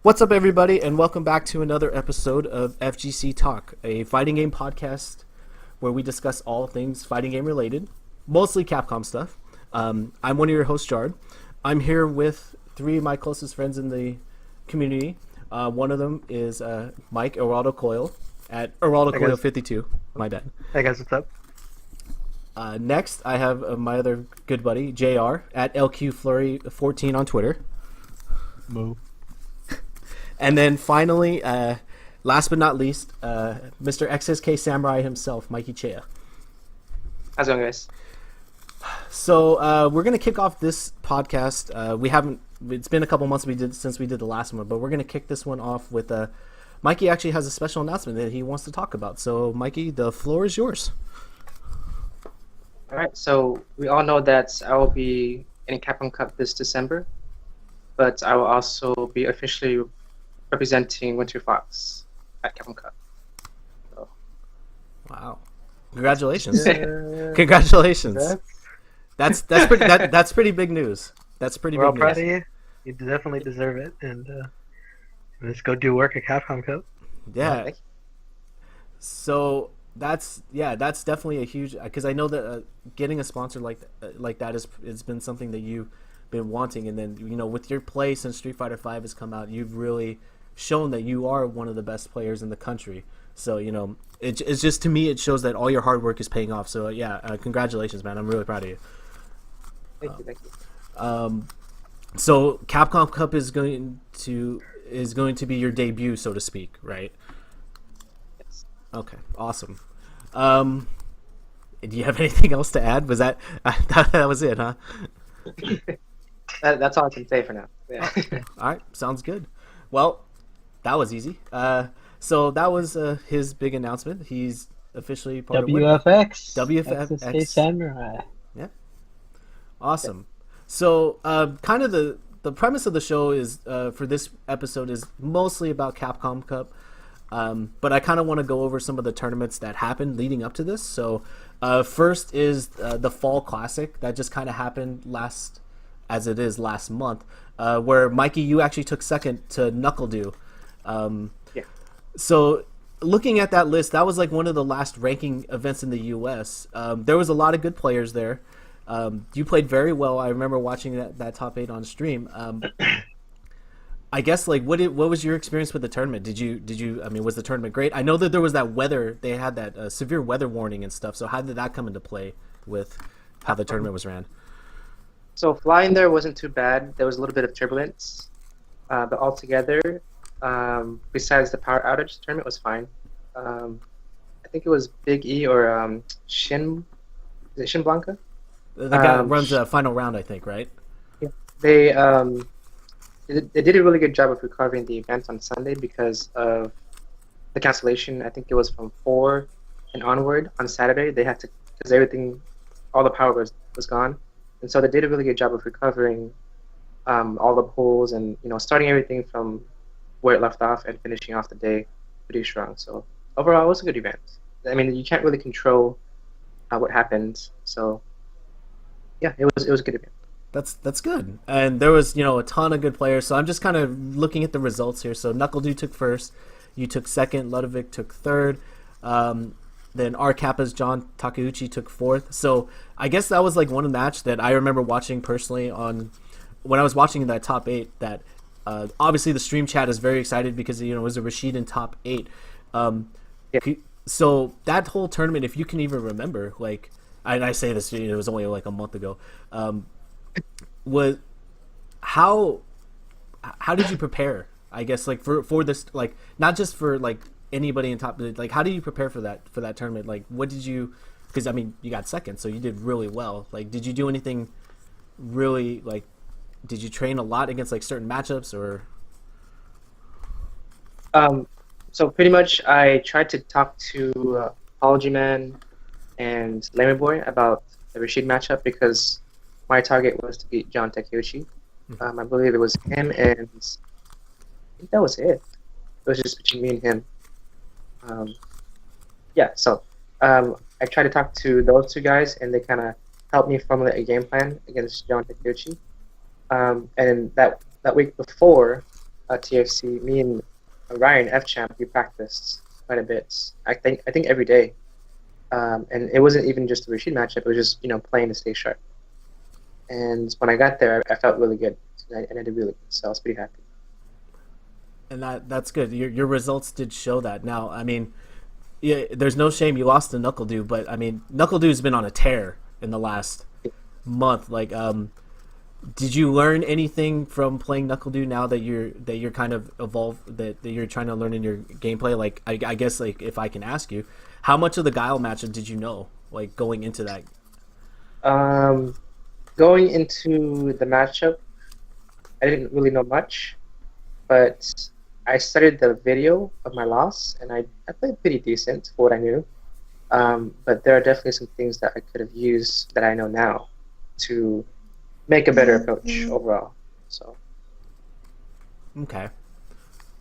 What's up, everybody, and welcome back to another episode of FGC Talk, a fighting game podcast where we discuss all things fighting game related, mostly Capcom stuff. I'm one of your hosts, Jard. I'm here with three of my closest friends in the community. One of them is Mike Eraldo Coyle at Eraldo Hey Coyle guys, 52. My bad. hey guys, what's up? Next, I have my other good buddy, JR, at LQ Flurry 14 on Twitter. Moo. And then finally, last but not least, Mr. XSK Samurai himself, Mikey Chea. How's it going, guys? So we're gonna kick off this podcast. We haven't. It's been a couple months since we did the last one, but we're gonna kick this one off with Mikey actually has a special announcement that he wants to talk about. So Mikey, the floor is yours. All right, so we all know that I will be in Capcom Cup this December, but I will also be officially representing Winter Fox at Capcom Cup. So, Wow! Congratulations! Yeah. Congratulations! That's pretty big news. That's pretty We're all big proud news. of you. You definitely deserve it, and let's go do work at Capcom Cup. Yeah. thank you. So that's definitely a huge, because I know that getting a sponsor like that it's been something that you've been wanting, and then with your play since Street Fighter V has come out, you've really shown that you are one of the best players in the country. So it's just, to me, it shows that all your hard work is paying off. So congratulations, man. I'm really proud of you. Thank you. So Capcom Cup is going to be your debut, so to speak, right? Yes. Okay, awesome. Do you have anything else to add? Was that that was it, huh? That's all I can say for now. Yeah. All right, sounds good. Well, that was easy. So that was his big announcement. He's officially part of WFX. WFX. XSK Samurai. Yeah, awesome. So kind of the premise of the show is for this episode is mostly about Capcom Cup. But I kind of want to go over some of the tournaments that happened leading up to this. So first is the Fall Classic that just kind of happened last month, where Mikey, you actually took second to Knuckle Dew. Yeah. So looking at that list, that was like one of the last ranking events in the U.S. There was a lot of good players there. You played very well. I remember watching that top 8 on stream. I guess, like, what was your experience with the tournament? Did you? I mean, was the tournament great? I know that there was that weather. They had that severe weather warning and stuff. So how did that come into play with how the tournament was ran? So flying there wasn't too bad. There was a little bit of turbulence, but altogether, besides the power outage, the tournament was fine. I think it was Big E or Shin. Is it Shin Blanca? The guy runs the final round, I think, right? Yeah. They did a really good job of recovering the event on Sunday because of the cancellation. I think it was from 4 and onward on Saturday. They had to, because all the power was gone, and so they did a really good job of recovering all the pools and starting everything from where it left off and finishing off the day pretty strong. So overall, it was a good event. I mean, you can't really control what happened. So yeah, it was a good event. That's good. And there was a ton of good players. So I'm just kind of looking at the results here. So Knuckle Dew took first, you took second, Ludovic took third, then R Kappa's John Takeuchi took fourth. So I guess that was like one match that I remember watching personally when I was watching that top 8. That obviously the stream chat is very excited because it was a Rashid in top 8. Yeah. So that whole tournament, if you can even remember, like, and I say this, it was only like a month ago. Was how did you prepare? I guess like for this, like, not just for like anybody in top, like, how do you prepare for that tournament? Like, what did you? Because I mean, you got second, so you did really well. Like, did you do anything really, like? Did you train a lot against like certain matchups or? So pretty much, I tried to talk to Apology Man and Lemon Boy about the Rashid matchup because my target was to beat John Takeuchi. I believe it was him, and I think that was it. It was just between me and him. So I tried to talk to those two guys, and they kind of helped me formulate a game plan against John Takeuchi. And that week before, TFC, me and Ryan F Champ, we practiced quite a bit. I think every day. And it wasn't even just a Rashid matchup. It was just playing to stay sharp. And when I got there, I felt really good, and I did really good. So I was pretty happy. And that's good. Your results did show that. Now, I mean, yeah, there's no shame you lost to Knuckle but I mean, Knuckle has been on a tear in the last month. Like, did you learn anything from playing Knuckle now that you're kind of evolved, that you're trying to learn in your gameplay? Like, I guess, like, if I can ask you, how much of the Guile matchup did you know, like, going into that? Going into the matchup, I didn't really know much, but I studied the video of my loss, and I played pretty decent for what I knew. But there are definitely some things that I could have used that I know now to make a better approach overall. So. Okay.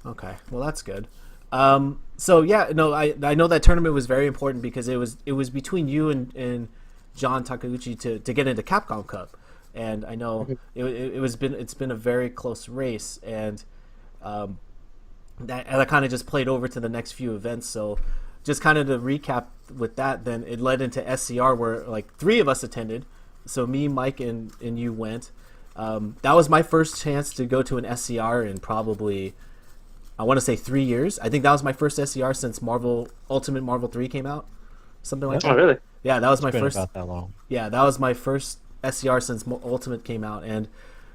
Well, that's good. So yeah, no, I know that tournament was very important because it was between you and John Takeuchi to get into Capcom Cup, and I know it's been a very close race, and that kind of just played over to the next few events. So just kind of to recap with that, then it led into SCR where like 3 of us attended. So me, Mike, and you went. That was my first chance to go to an SCR in probably, I want to say 3 years. I think that was my first SCR since Ultimate Marvel 3 came out. Something like that. Oh, really? Yeah, that was my It's been first. about that long. Yeah, that was my first SCR since Ultimate came out, and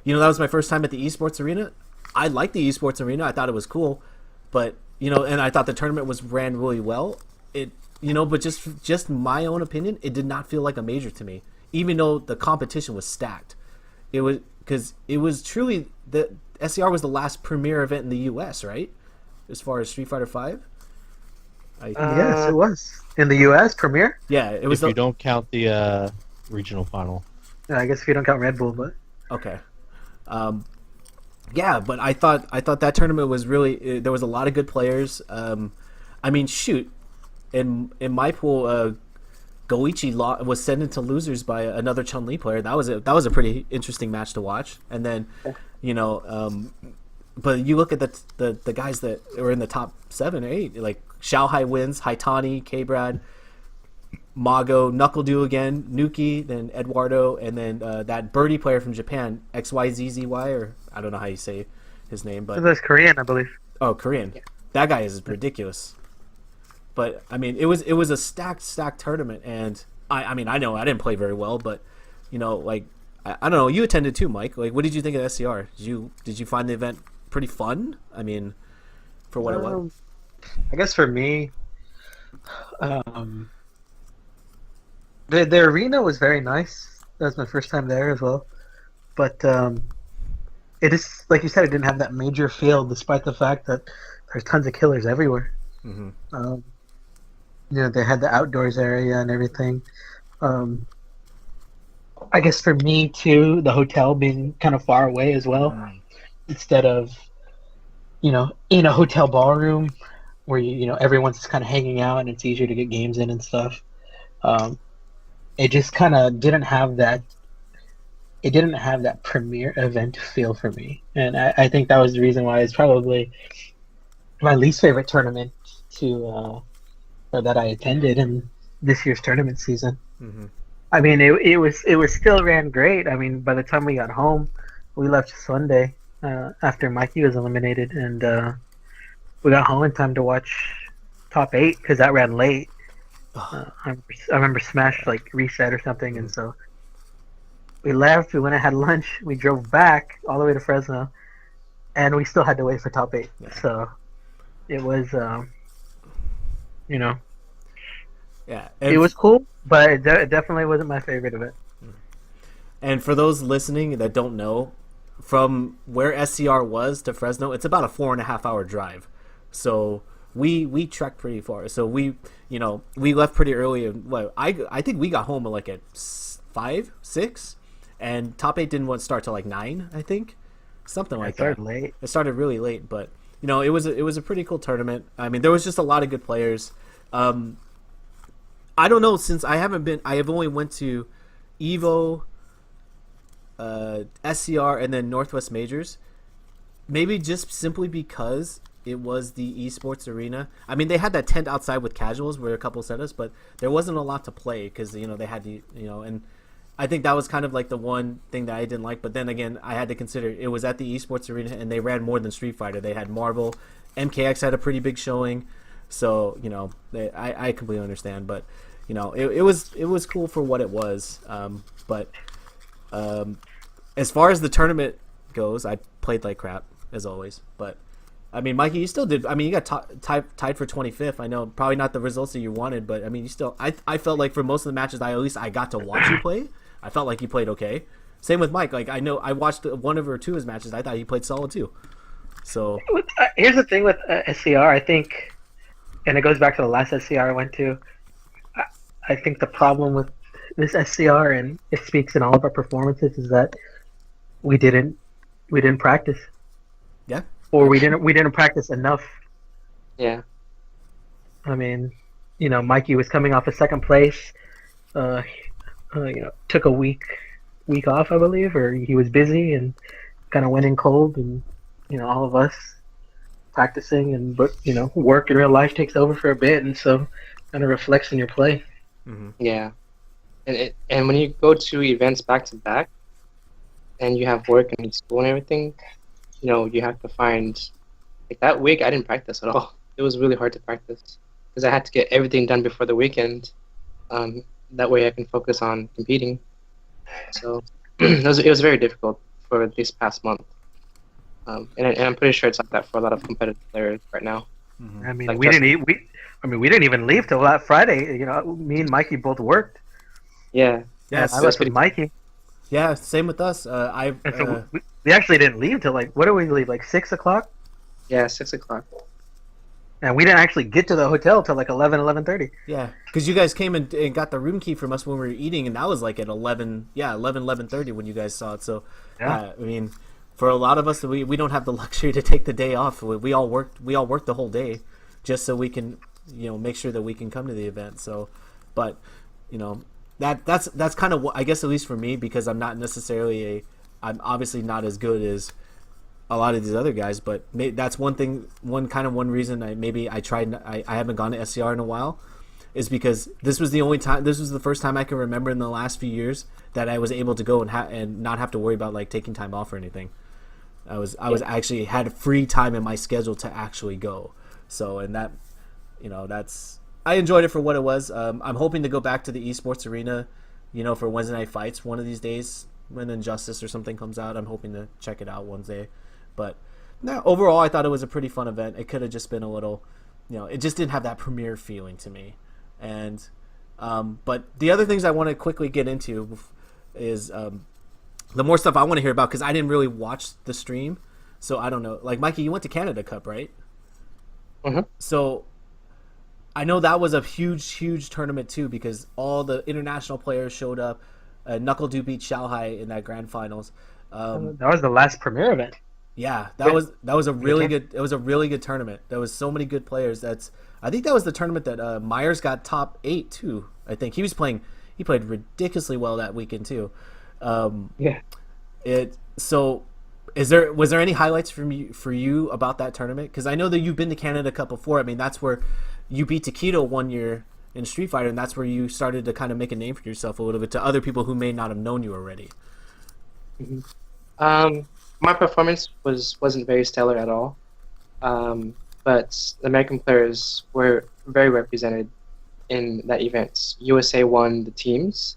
that was my first time at the esports arena. I liked the esports arena. I thought it was cool, but and I thought the tournament was ran really well. But just my own opinion, it did not feel like a major to me, even though the competition was stacked. It was because it was truly the SCR was the last premier event in the U.S., right? As far as Street Fighter V. Yes, it was in the U.S. premiere. Yeah, it was. If you don't count the regional final. I guess if you don't count Red Bull, but Okay. Yeah, but I thought that tournament was really there was a lot of good players. I mean, shoot, in my pool, Goichi was sent into losers by another Chun-Li player. That was a pretty interesting match to watch. And then, but you look at the guys that were in the top 7 or 8, like Xiaohai wins, Haitani, K-Brad, Mago, Knuckle again, Nuki, then Eduardo, and then that birdie player from Japan, XYZZY, or I don't know how you say his name, but that's Korean, I believe. Oh, Korean. Yeah. That guy is ridiculous. But I mean, it was a stacked tournament, and I mean, I know I didn't play very well, but like I don't know. You attended too, Mike. Like, what did you think of SCR? Did you find the event pretty fun? I mean, for what it was. I guess for me, the arena was very nice. That was my first time there as well, but it is like you said, it didn't have that major feel, despite the fact that there's tons of killers everywhere. Mm-hmm. They had the outdoors area and everything. I guess for me too, the hotel being kind of far away as well, instead of in a hotel ballroom where everyone's just kind of hanging out and it's easier to get games in and stuff. It just kind of didn't have that. It didn't have that premier event feel for me, and I think that was the reason why it's probably my least favorite tournament or that I attended in this year's tournament season. Mm-hmm. I mean, it was still ran great. I mean, by the time we got home, we left Sunday after Mikey was eliminated, and we got home in time to watch Top 8 because that ran late. I remember Smash like reset or something, and so we left. We went and had lunch. We drove back all the way to Fresno, and we still had to wait for Top 8. Yeah. So it was, yeah, it was cool, but it definitely wasn't my favorite of it. And for those listening that don't know, from where SCR was to Fresno, it's about a 4.5 hour drive. So we trekked pretty far. So we left pretty early. I think we got home at 5, 6, and Top 8 didn't want to start till 9. I think something like that. It started late. It started really late, but it was a pretty cool tournament. I mean, there was just a lot of good players. I don't know, since I have only went to Evo, SCR, and then Northwest Majors. maybe just simply because it was the esports arena. I mean, they had that tent outside with casuals where a couple set us, but there wasn't a lot to play because they had the and I think that was kind of like the one thing that I didn't like. But then again, I had to consider it was at the esports arena and they ran more than Street Fighter. They had Marvel, MKX had a pretty big showing, so I completely understand. But it was cool for what it was. But as far as the tournament goes, I played like crap as always. But I mean, Mikey, you still did. I mean, you got tied for 25th. I know probably not the results that you wanted, but I mean, you still. I felt like for most of the matches, at least I got to watch you play. I felt like you played okay. Same with Mike. Like I know I watched one or two of his matches. I thought he played solid too. So here's the thing with SCR. I think, and it goes back to the last SCR I went to. I think the problem with this SCR, and it speaks in all of our performances, is that we didn't practice. Yeah. Or we didn't practice enough. Yeah. I mean, Mikey was coming off a second place. Took a week off, I believe, or he was busy and kind of went in cold. And all of us practicing, but work in real life takes over for a bit, and so kind of reflects in your play. Mm-hmm. Yeah, and when you go to events back to back, and you have work and school and everything, you have to find, like that week I didn't practice at all. It was really hard to practice because I had to get everything done before the weekend. That way I can focus on competing. So it was very difficult for this past month. And I'm pretty sure it's like that for a lot of competitive players right now. Mm-hmm. I mean, Like we didn't even leave till that Friday. Me and Mikey both worked. Yeah. Yeah, I left with Mikey. Yeah, same with us. And so we actually didn't leave till what did we leave? Like 6 o'clock? Yeah, 6 o'clock. And we didn't actually get to the hotel till like 11:30. Yeah, because you guys came and got the room key from us when we were eating, and that was like at 11:30 when you guys saw it. So, Yeah. I mean, for a lot of us, we don't have the luxury to take the day off. We all worked the whole day just so we can make sure that we can come to the event. So, but that's kind of what, I guess, at least for me, because I'm not necessarily I'm obviously not as good as a lot of these other guys, but that's one reason I haven't gone to SCR in a while, is because this was the first time I can remember in the last few years that I was able to go and not have to worry about like taking time off or anything. I was actually had free time in my schedule to actually go. So, and that that's, I enjoyed it for what it was. I'm hoping to go back to the esports arena, for Wednesday night fights one of these days when Injustice or something comes out. I'm hoping to check it out Wednesday. But no, overall, I thought it was a pretty fun event. It could have just been a little, it just didn't have that premiere feeling to me. And but the other things I want to quickly get into is the more stuff I want to hear about, because I didn't really watch the stream, so I don't know. Like Mikey, you went to Canada Cup, right? Mm-hmm. So I know that was a huge tournament too, because all the international players showed up. Knuckle beat Shanghai in that grand finals. That was the last premiere event. Yeah, that was a really good. It was a really good tournament. There was so many good players. I think that was the tournament that Myers got top 8 too. I think he played ridiculously well that weekend too. Yeah. So was there any highlights for you about that tournament? Because I know that you've been to Canada Cup before. I mean, that's where you beat Taquito one year in Street Fighter, and that's where you started to kind of make a name for yourself a little bit to other people who may not have known you already. Mm-hmm. My performance wasn't very stellar at all, but the American players were very represented in that event. USA won the teams.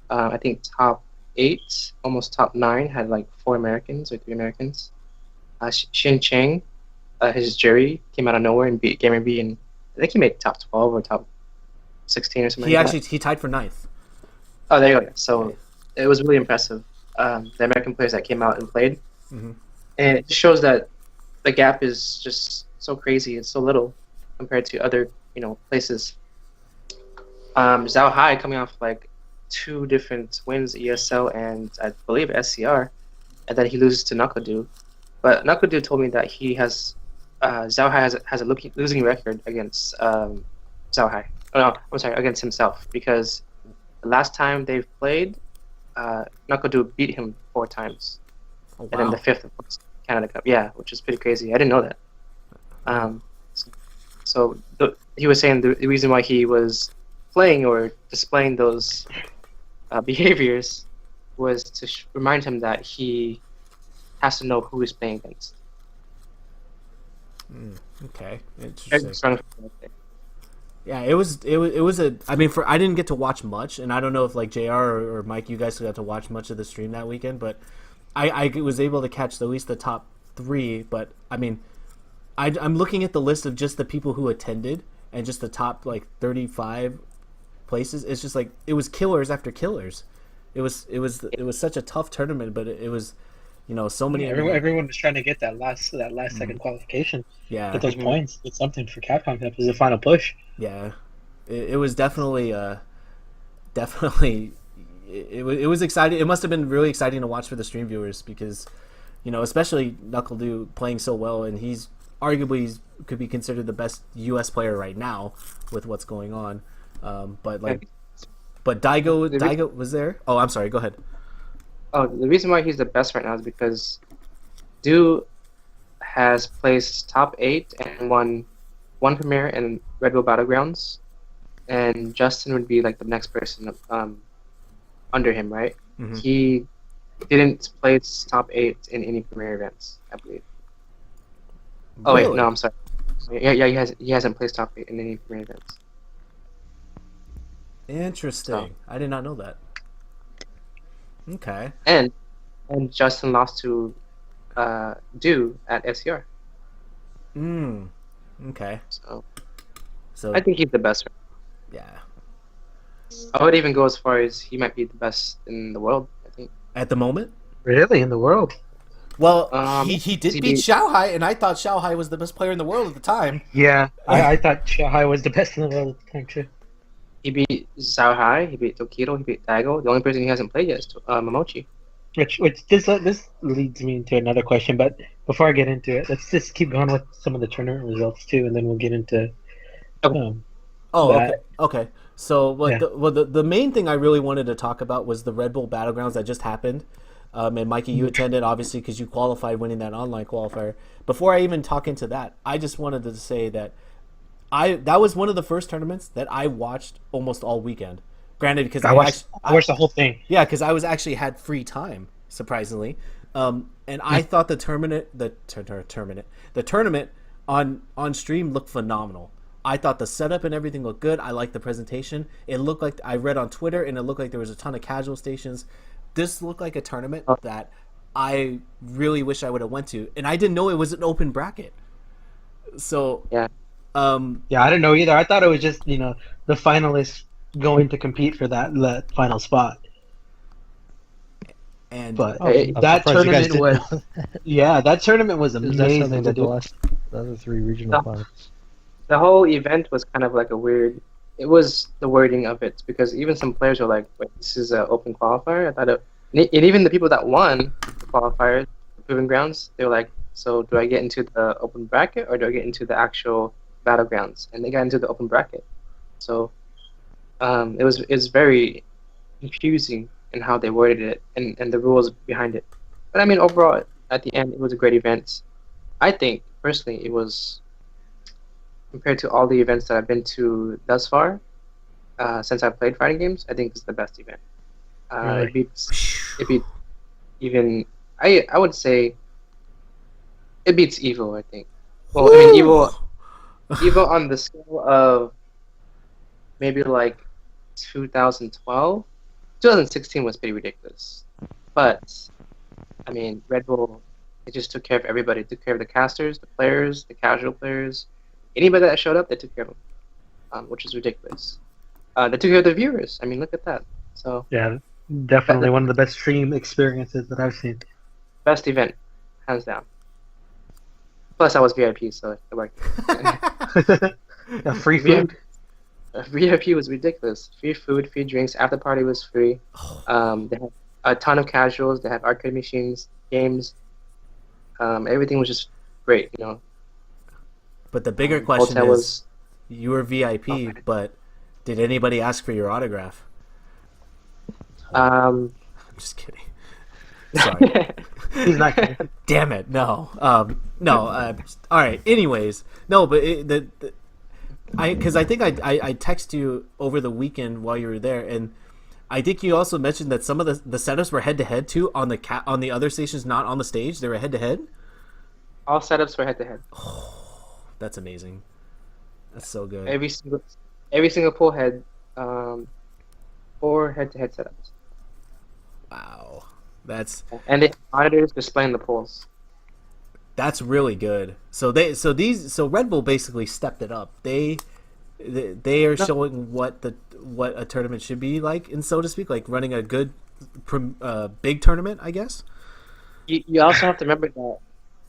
I think top 8, almost top 9 had like 4 Americans or 3 Americans. Shin Chang, his jury came out of nowhere and beat Gamer B, and I think he made top 12 or top 16 or something. He tied for 9th. Oh, there you go. So it was really impressive. The American players that came out and played. Mm-hmm. And it just shows that the gap is just so crazy. It's so little compared to other, places. Zhao Hai coming off like 2 different wins, ESL and I believe SCR, and then he loses to Nakadu. But Nakadu told me that he has Zhao Hai has a losing record against Zhao Hai. Oh no, I'm sorry, against himself, because the last time they've played, Nakadu beat him 4 times. Oh, wow. And then the 5th, of course, Canada Cup. Yeah, which is pretty crazy. I didn't know that. He was saying the reason why he was playing or displaying those behaviors was to remind him that he has to know who he's playing against. Okay, Very interesting. strong. Yeah, it was a. I mean, I didn't get to watch much, and I don't know if like Jr. or Mike, you guys got to watch much of the stream that weekend, but I was able to catch at least the top 3. But I mean, I'm looking at the list of just the people who attended and just the top like 35 places. It's just like it was killers after killers. It was such a tough tournament, but it was, so many. Everyone was trying to get that last second qualification. Yeah, Get those points. Get something for Capcom Cup as a final push. Yeah, it was definitely it was exciting. It must have been really exciting to watch for the stream viewers because, especially NuckleDu playing so well, and he's arguably could be considered the best U.S. player right now with what's going on. But Daigo was there. Oh, I'm sorry. Go ahead. Oh, the reason why he's the best right now is because Du has placed top 8 and won one premiere in Red Bull Battlegrounds, and Justin would be like the next person under him, right? Mm-hmm. He didn't place top 8 in any premiere events, I believe. Oh Really? wait, no, I'm sorry. Yeah, he hasn't placed top 8 in any premiere events. Interesting. So. I did not know that. Okay. And Justin lost to Du at SCR. Okay. So I think he's the best. yeah. I would even go as far as he might be the best in the world, I think. At the moment? Really, in the world? Well, he did CB. beat Xiaohai, and I thought Xiaohai was the best player in the world at the time. Yeah, I thought Xiaohai was the best in the world at the time too. He beat Zhao Hai, he beat Tokido, he beat Daigo. The only person he hasn't played yet is Momochi. Which this leads me into another question, but before I get into it, let's just keep going with some of the tournament results too, and then we'll get into. Okay. So, Yeah. the main thing I really wanted to talk about was the Red Bull Battlegrounds that just happened. And Mikey, you attended obviously because you qualified, winning that online qualifier. Before I even talk into that, I just wanted to say that that was one of the first tournaments that I watched almost all weekend. Granted, because I watched the whole thing. Yeah, because I was actually had free time, surprisingly, and I thought the tournament on stream looked phenomenal. I thought the setup and everything looked good. I liked the presentation. It looked like I read on Twitter, and it looked like there was a ton of casual stations. This looked like a tournament that I really wish I would have went to, and I didn't know it was an open bracket. So Yeah. Yeah, I didn't know either. I thought it was just the finalists going to compete for that final spot. And But I'm that surprised you guys tournament didn't was know. that tournament was Is that something amazing. that the other 3 regional finals? The whole event was kind of like a weird. It was the wording of it because even some players were like, "Wait, this is an open qualifier." I thought and even the people that won the qualifier, the Proving Grounds, they were like, "So do I get into the open bracket or do I get into the actual Battlegrounds?" And they got into the open bracket. So it was very confusing in how they worded it and the rules behind it. But I mean, overall, at the end, it was a great event. I think personally, it was. Compared to all the events that I've been to thus far, since I've played fighting games, I think it's the best event. It beats even. I would say it beats Evo. I think. Well, I mean Evo on the scale of maybe like 2012, 2016 was pretty ridiculous, but I mean Red Bull, it just took care of everybody. It took care of the casters, the players, the casual players. Anybody that showed up, they took care of them, which is ridiculous. They took care of the viewers. I mean, look at that. So Yeah, definitely one of the best stream experiences that I've seen. best event, hands down. Plus, I was VIP, so it worked. Yeah, free food. VIP was ridiculous. Free food, free drinks. After party was free. They had a ton of casuals. They had arcade machines, games. Everything was just great, But the bigger question hotel is, you were VIP, but did anybody ask for your autograph? Um, I'm just kidding. Sorry. He's not kidding. Damn it! No, no. All right. Anyways, no, but because I think I texted you over the weekend while you were there, and I think you also mentioned that some of the setups were head to head too on the other stations, not on the stage. They were head to head. All setups were head to head. That's amazing. That's so good. Every single pool had 4 head to head setups. Wow, that's and they had monitors displaying the pools. That's really good. So Red Bull basically stepped it up. They are showing what a tournament should be like, and so to speak, like running a good big tournament, I guess. You also have to remember that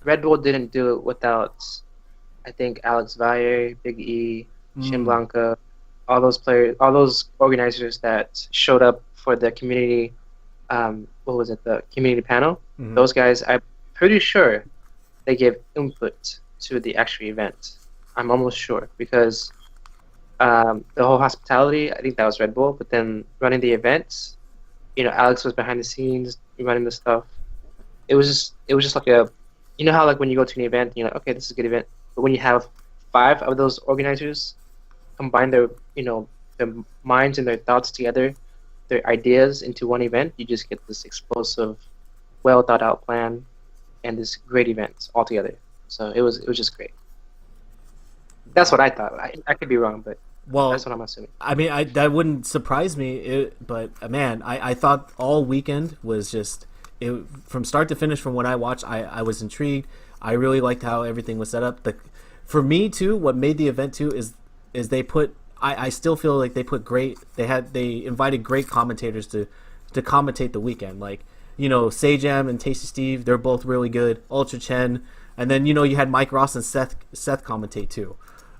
Red Bull didn't do it without, I think, Alex Valle, Big E, Shin Blanca, all those players, all those organizers that showed up for the community. What was it? The community panel. Mm-hmm. Those guys, I'm pretty sure, they gave input to the actual event. I'm almost sure because the whole hospitality, I think that was Red Bull. But then running the events, Alex was behind the scenes running the stuff. It was just like how like when you go to an event, you're like, okay, this is a good event. But when you have 5 of those organizers combine their minds and their thoughts together, their ideas into one event, you just get this explosive, well thought out plan and this great event altogether. So it was just great. That's what I thought. I could be wrong, but that's what I'm assuming. I mean, that wouldn't surprise me, but man, I thought all weekend was just from start to finish. From what I watched, I was intrigued. I really liked how everything was set up. For me too, what made the event too is they put. I still feel like they put great. They invited great commentators to commentate the weekend. Like Sajam and Tasty Steve, they're both really good. Ultra Chen, and then you had Mike Ross and Seth commentate too.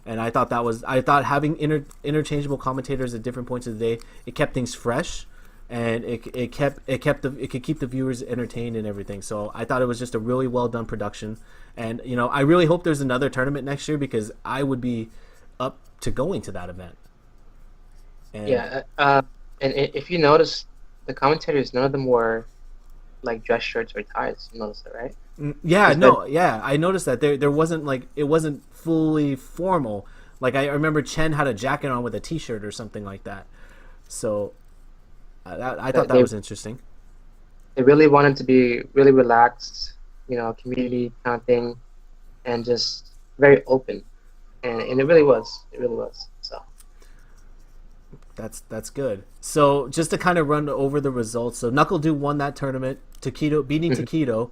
And I thought having interchangeable commentators at different points of the day, it kept things fresh, and it could keep the viewers entertained and everything. So I thought it was just a really well done production. And I really hope there's another tournament next year because I would be up to going to that event. And and if you notice, the commentators, none of them wore like dress shirts or ties. You noticed that, right? I noticed that there wasn't it wasn't fully formal. Like I remember Chen had a jacket on with a t-shirt or something like that. So I thought that was interesting. They really wanted to be really relaxed, community kind of thing, and just very open. And it really was. It really was. So that's good. So just to kind of run over the results. So NuckleDu won that tournament. Beating Taquito.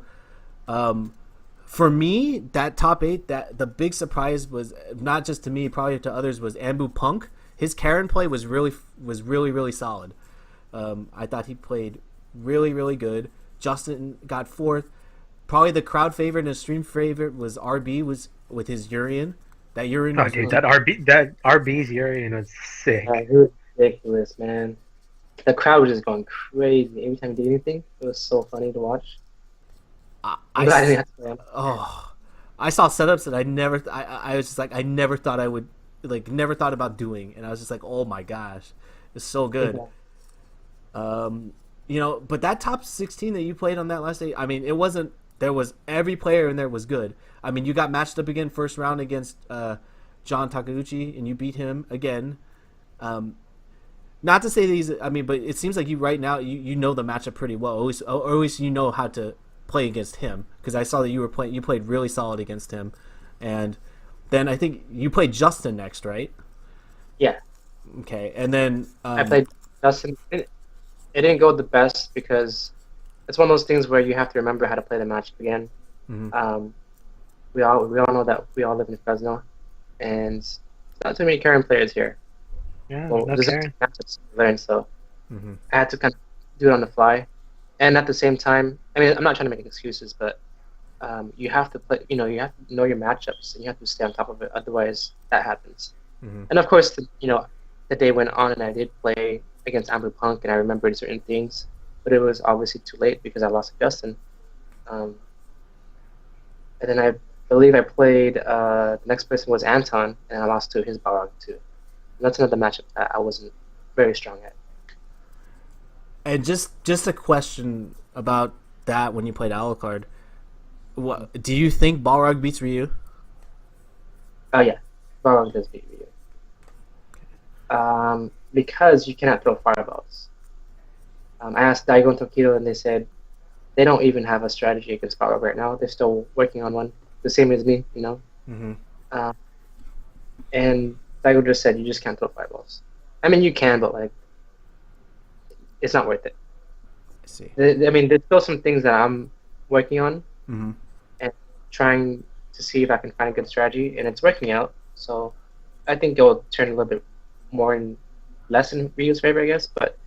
For me, that top 8, that the big surprise was not just to me, probably to others, was Ambu Punk. His Karen play was really solid. I thought he played really, really good. Justin got 4th. Probably the crowd favorite and the stream favorite was RB was with his Urian. That Urian. Oh, dude, that RB's Urian was sick. Yeah, it was ridiculous, man. The crowd was just going crazy every time he did anything. It was so funny to watch. I saw setups that I was just like I never thought I would never thought about doing, and I was just like, oh my gosh, it's so good. But that top 16 that you played on that last day, I mean, there was every player in there was good. I mean, you got matched up again first round against John Takeuchi, and you beat him again. Not to say these, I mean, but it seems like you right now you know the matchup pretty well, or at least you know how to play against him, because I saw that you played really solid against him. And then I think you played Justin next, right? Yeah. Okay, and then I played Justin. It didn't go the best because it's one of those things where you have to remember how to play the match again. Mm-hmm. We all know that we all live in Fresno, and there's not too many Karen players here. Yeah, there's matchups to learn, so Mm-hmm. I had to kind of do it on the fly. And at the same time, I mean, I'm not trying to make excuses, but you have to play. You have to know your matchups, and you have to stay on top of it. Otherwise, that happens. Mm-hmm. And of course, the day went on, and I did play against Amber Punk, and I remembered certain things, but it was obviously too late because I lost to Justin. And then I believe I played. The next person was Anton, and I lost to his Balrog too. And that's another matchup that I wasn't very strong at. And just a question about that when you played Alucard. What do you think Balrog beats Ryu? Oh yeah, Battleground does beat Ryu. Because you cannot throw fireballs. I asked Daigo and Tokido, and they said they don't even have a strategy against Battleground right now. They're still working on one, the same as me, you know. Mm-hmm. And Daigo just said you just can't throw fireballs. I mean, you can, but like, it's not worth it. I see. I mean, there's still some things that I'm working on Mm-hmm. and trying to see if I can find a good strategy, and it's working out. So I think it'll turn a little bit more in less in Ryu's favor, I guess. But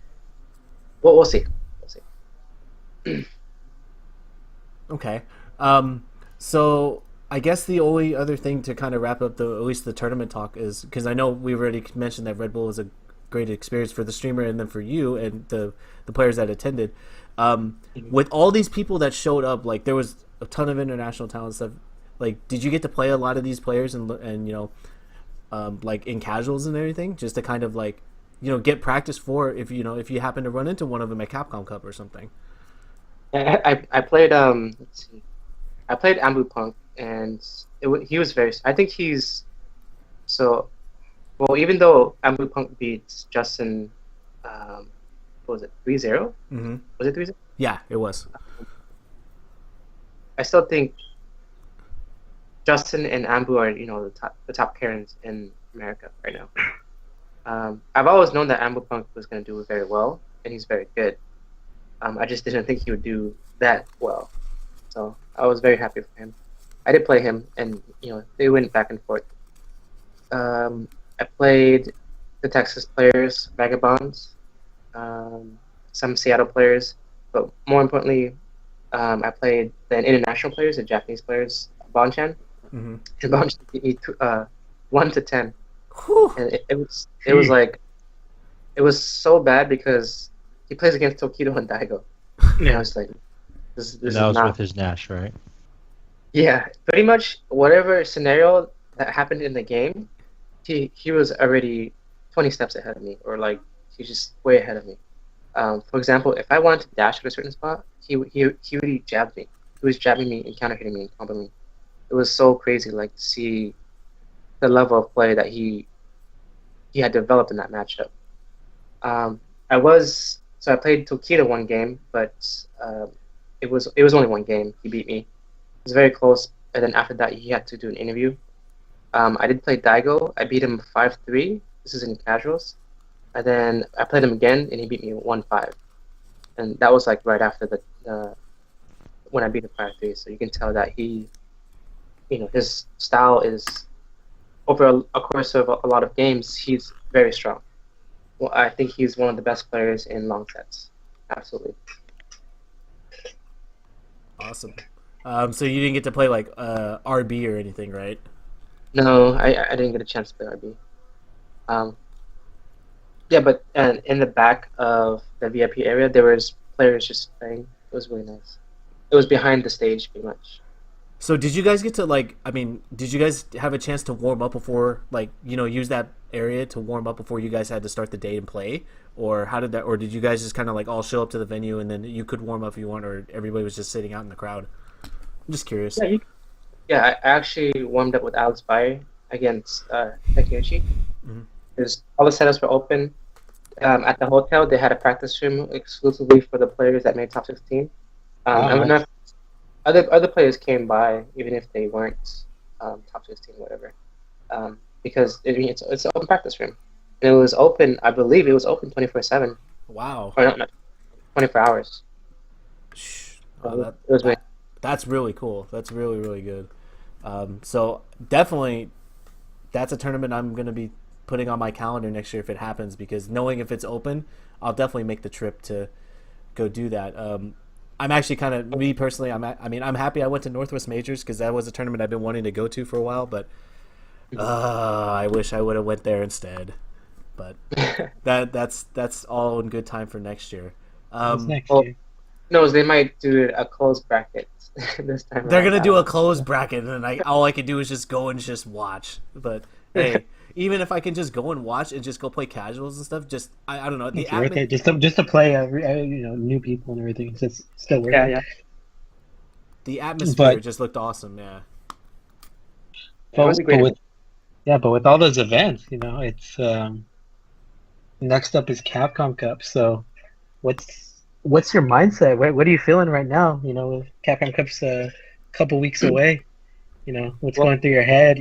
we'll see. We'll see. Okay. So I guess the only other thing to kind of wrap up at least the tournament talk is, because I know we've already mentioned that Red Bull was a great experience for the streamer and then for you and the players that attended. With all these people that showed up, like there was a ton of international talent stuff. Like, did you get to play a lot of these players and you know, like in casuals and everything, just to kind of like, you know, get practice for if you happen to run into one of them at Capcom Cup or something? I played let's see, I played Ambu Punk, and he was very. I think he's so. Well, even though Ambu Punk beats Justin, what was it, 3-0? Mm-hmm. Was it 3-0? Yeah, it was. I still think Justin and Ambu are, you know, the top Karens in America right now. I've always known that Ambu Punk was going to do very well, and he's very good. I just didn't think he would do that well. So I was very happy for him. I did play him, and you know, they went back and forth. I played the Texas players, Vagabonds, some Seattle players, but more importantly, I played the international players, the Japanese players, Bonchan. Mm-hmm. And Bonchan beat me 1-10. Whew. And it was like, it was so bad because he plays against Tokido and Daigo. And I was like, this And is that was not. with his Nash, right? Yeah, pretty much whatever scenario that happened in the game, he was already 20 steps ahead of me, or like he's just way ahead of me. For example, if I wanted to dash at a certain spot, he really jabbed me. He was jabbing me and counter hitting me and comboing me. It was so crazy, like to see the level of play that he had developed in that matchup. I played Tokido one game, but it was only one game. He beat me. It was very close, and then after that he had to do an interview. I did play Daigo. I beat him 5-3. This is in casuals. And then I played him again, and he beat me 1-5. And that was like right after the when I beat him 5-3. So you can tell that he, you know, his style is over a course of a lot of games. He's very strong. Well, I think he's one of the best players in long sets. Absolutely. Awesome. So you didn't get to play like RB or anything, right? No, I didn't get a chance to play RB. Yeah, but in the back of the VIP area, there was players just playing. It was really nice. It was behind the stage, pretty much. So did you guys get to did you guys have a chance to warm up before, like, you know, use that area to warm up before you guys had to start the day and play? Or how did that, or did you guys just kind of like all show up to the venue and then you could warm up if you want, or everybody was just sitting out in the crowd? I'm just curious. Yeah, I actually warmed up with Alex Bayer against Takeuchi. Mhm. Because all the setups were open. At the hotel, they had a practice room exclusively for the players that made top 16. And other players came by, even if they weren't top 16, whatever. Because it's an open practice room. And it was open, I believe it was open 24/7. Wow. Or not 24 hours. Wow, It was great. that's really cool. That's really, really good. So definitely, that's a tournament I'm going to be putting on my calendar next year if it happens, because knowing if it's open, I'll definitely make the trip to go do that. I'm actually kind of, me personally, I'm happy I went to Northwest Majors because that was a tournament I've been wanting to go to for a while, but I wish I would have went there instead. But that's all in good time for next year. Next well, year. No, they might do a closed bracket this time. They're around. gonna do a closed bracket, and all I can do is just go and just watch. But hey, even if I can just go and watch and just go play casuals and stuff, just I don't know. It's worth it just to play, new people and everything. It's still worth it. Yeah. The atmosphere But just looked awesome. Yeah. It was a great event. but with all those events, it's next up is Capcom Cup. So what's your mindset? What are you feeling right now? With Capcom Cup's a couple weeks away. What's Well, going through your head?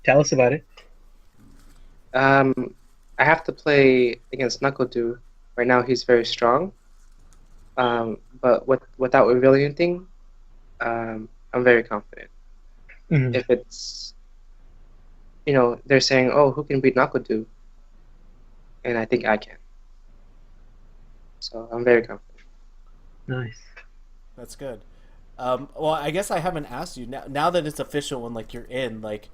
Tell us about it. I have to play against Knuckle right now. He's very strong. But without revealing anything, I'm very confident. Mhm. If it's, they're saying, oh, who can beat Knuckle, and I think I can. So I'm very confident. Nice. That's good. Well, I guess I haven't asked you now that it's official and like you're in, like,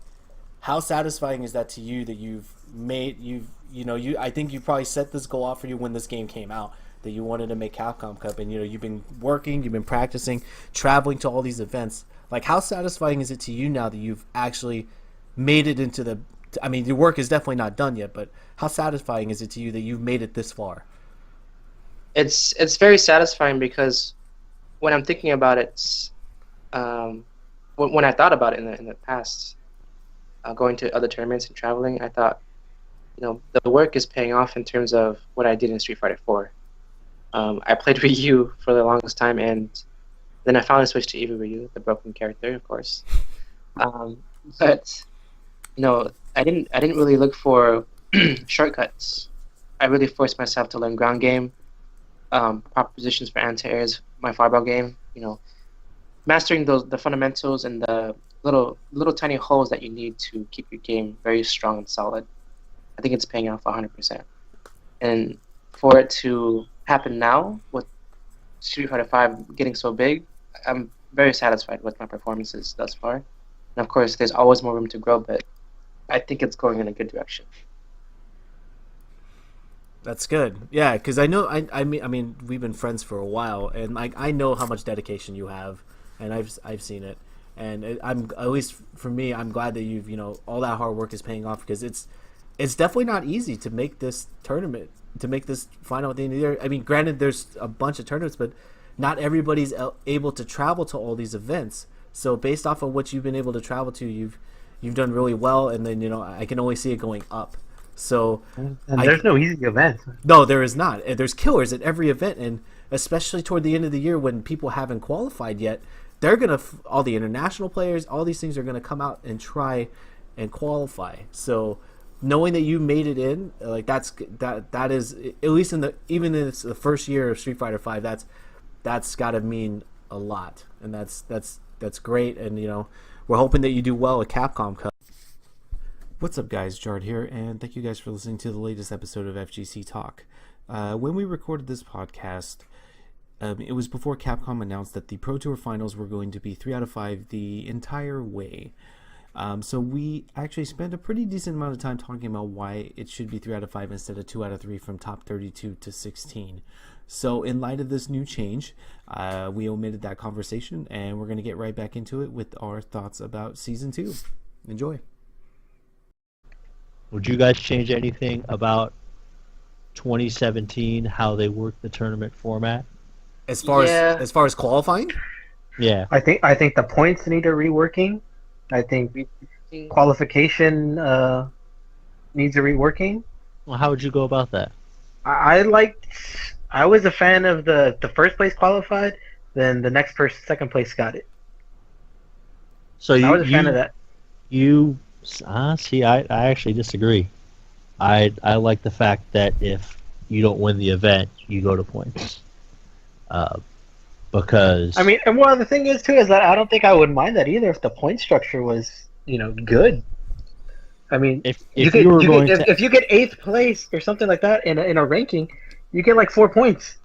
how satisfying is that to you that I think you probably set this goal out for you when this game came out, that you wanted to make Capcom Cup, and you've been working, you've been practicing, traveling to all these events. Like, how satisfying is it to you now that you've actually made it into the? I mean, your work is definitely not done yet, but how satisfying is it to you that you've made it this far? It's very satisfying because when I'm thinking about it, when I thought about it in the past, going to other tournaments and traveling, I thought, the work is paying off in terms of what I did in Street Fighter 4. I played Ryu for the longest time, and then I finally switched to Eva Ryu, the broken character, of course. But I didn't really look for shortcuts. I really forced myself to learn ground game, proper positions for anti-airs, my fireball game. Mastering the fundamentals and the little tiny holes that you need to keep your game very strong and solid. I think it's paying off 100%. And for it to happen now with Street Fighter 5 getting so big, I'm very satisfied with my performances thus far. And of course, there's always more room to grow, but I think it's going in a good direction. That's good. Yeah, because I know I mean we've been friends for a while, and like I know how much dedication you have, and I've seen it, and I'm, at least for me, I'm glad that you've all that hard work is paying off, because it's definitely not easy to make this tournament, to make this final at the end of the year. I mean, granted, there's a bunch of tournaments, but not everybody's able to travel to all these events. So based off of what you've been able to travel to, you've done really well, and then I can only see it going up. So And there's no easy events. no, there is not. There's killers at every event, and especially toward the end of the year when people haven't qualified yet, they're gonna all the international players, all these things are gonna come out and try and qualify. So knowing that you made it in, like that is, at least even in the first year of Street Fighter 5, that's got to mean a lot, and that's great. And we're hoping that you do well at Capcom Cup. What's up, guys? Jard here, and thank you guys for listening to the latest episode of FGC Talk. When we recorded this podcast, it was before Capcom announced that the Pro Tour finals were going to be 3 out of 5 the entire way. So we actually spent a pretty decent amount of time talking about why it should be 3 out of 5 instead of 2 out of 3 from top 32 to 16. So in light of this new change, we omitted that conversation, and we're going to get right back into it with our thoughts about Season 2. Enjoy. Would you guys change anything about 2017, how they work the tournament format? As far Yeah. as far as qualifying, Yeah. I think the points need a reworking. I think qualification needs a reworking. Well, how would you go about that? I was a fan of the first place qualified, then the next person, second place got it. So I was a fan of that. See, I actually disagree. I like the fact that if you don't win the event, you go to points. Because I mean, and well, the thing is too is that I don't think I would mind that either if the point structure was good. I mean, if you were going if you get 8th place or something like that in a ranking, you get like 4 points.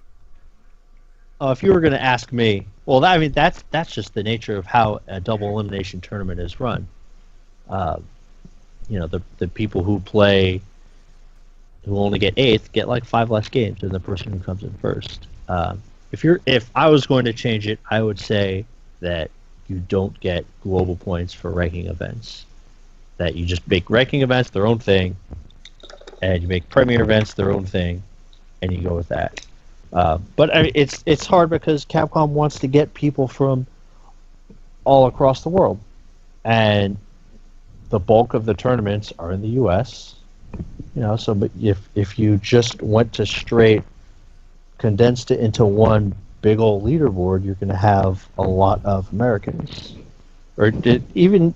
if you were going to ask me, well, that's just the nature of how a double elimination tournament is run. The people who only get 8th get like 5 less games than the person who comes in first. If I was going to change it, I would say that you don't get global points for ranking events. That you just make ranking events their own thing, and you make premier events their own thing, and you go with that. But it's hard because Capcom wants to get people from all across the world, and the bulk of the tournaments are in the U.S. So but if you just went to straight condensed it into one big old leaderboard, you're going to have a lot of Americans, or even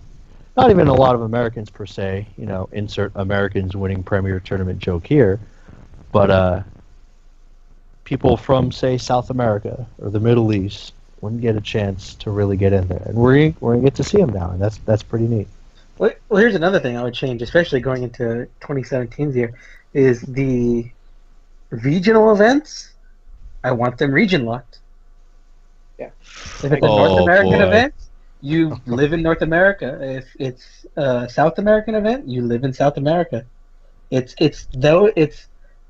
not even a lot of Americans per se. Insert Americans winning Premier Tournament joke here, but people from say South America or the Middle East wouldn't get a chance to really get in there, and we're going to get to see them now, and that's pretty neat. Well, here's another thing I would change, especially going into 2017's year, is the regional events. I want them region locked. Yeah. If it's a North American boy. event, you live in North America. If it's a South American event, you live in South America. That's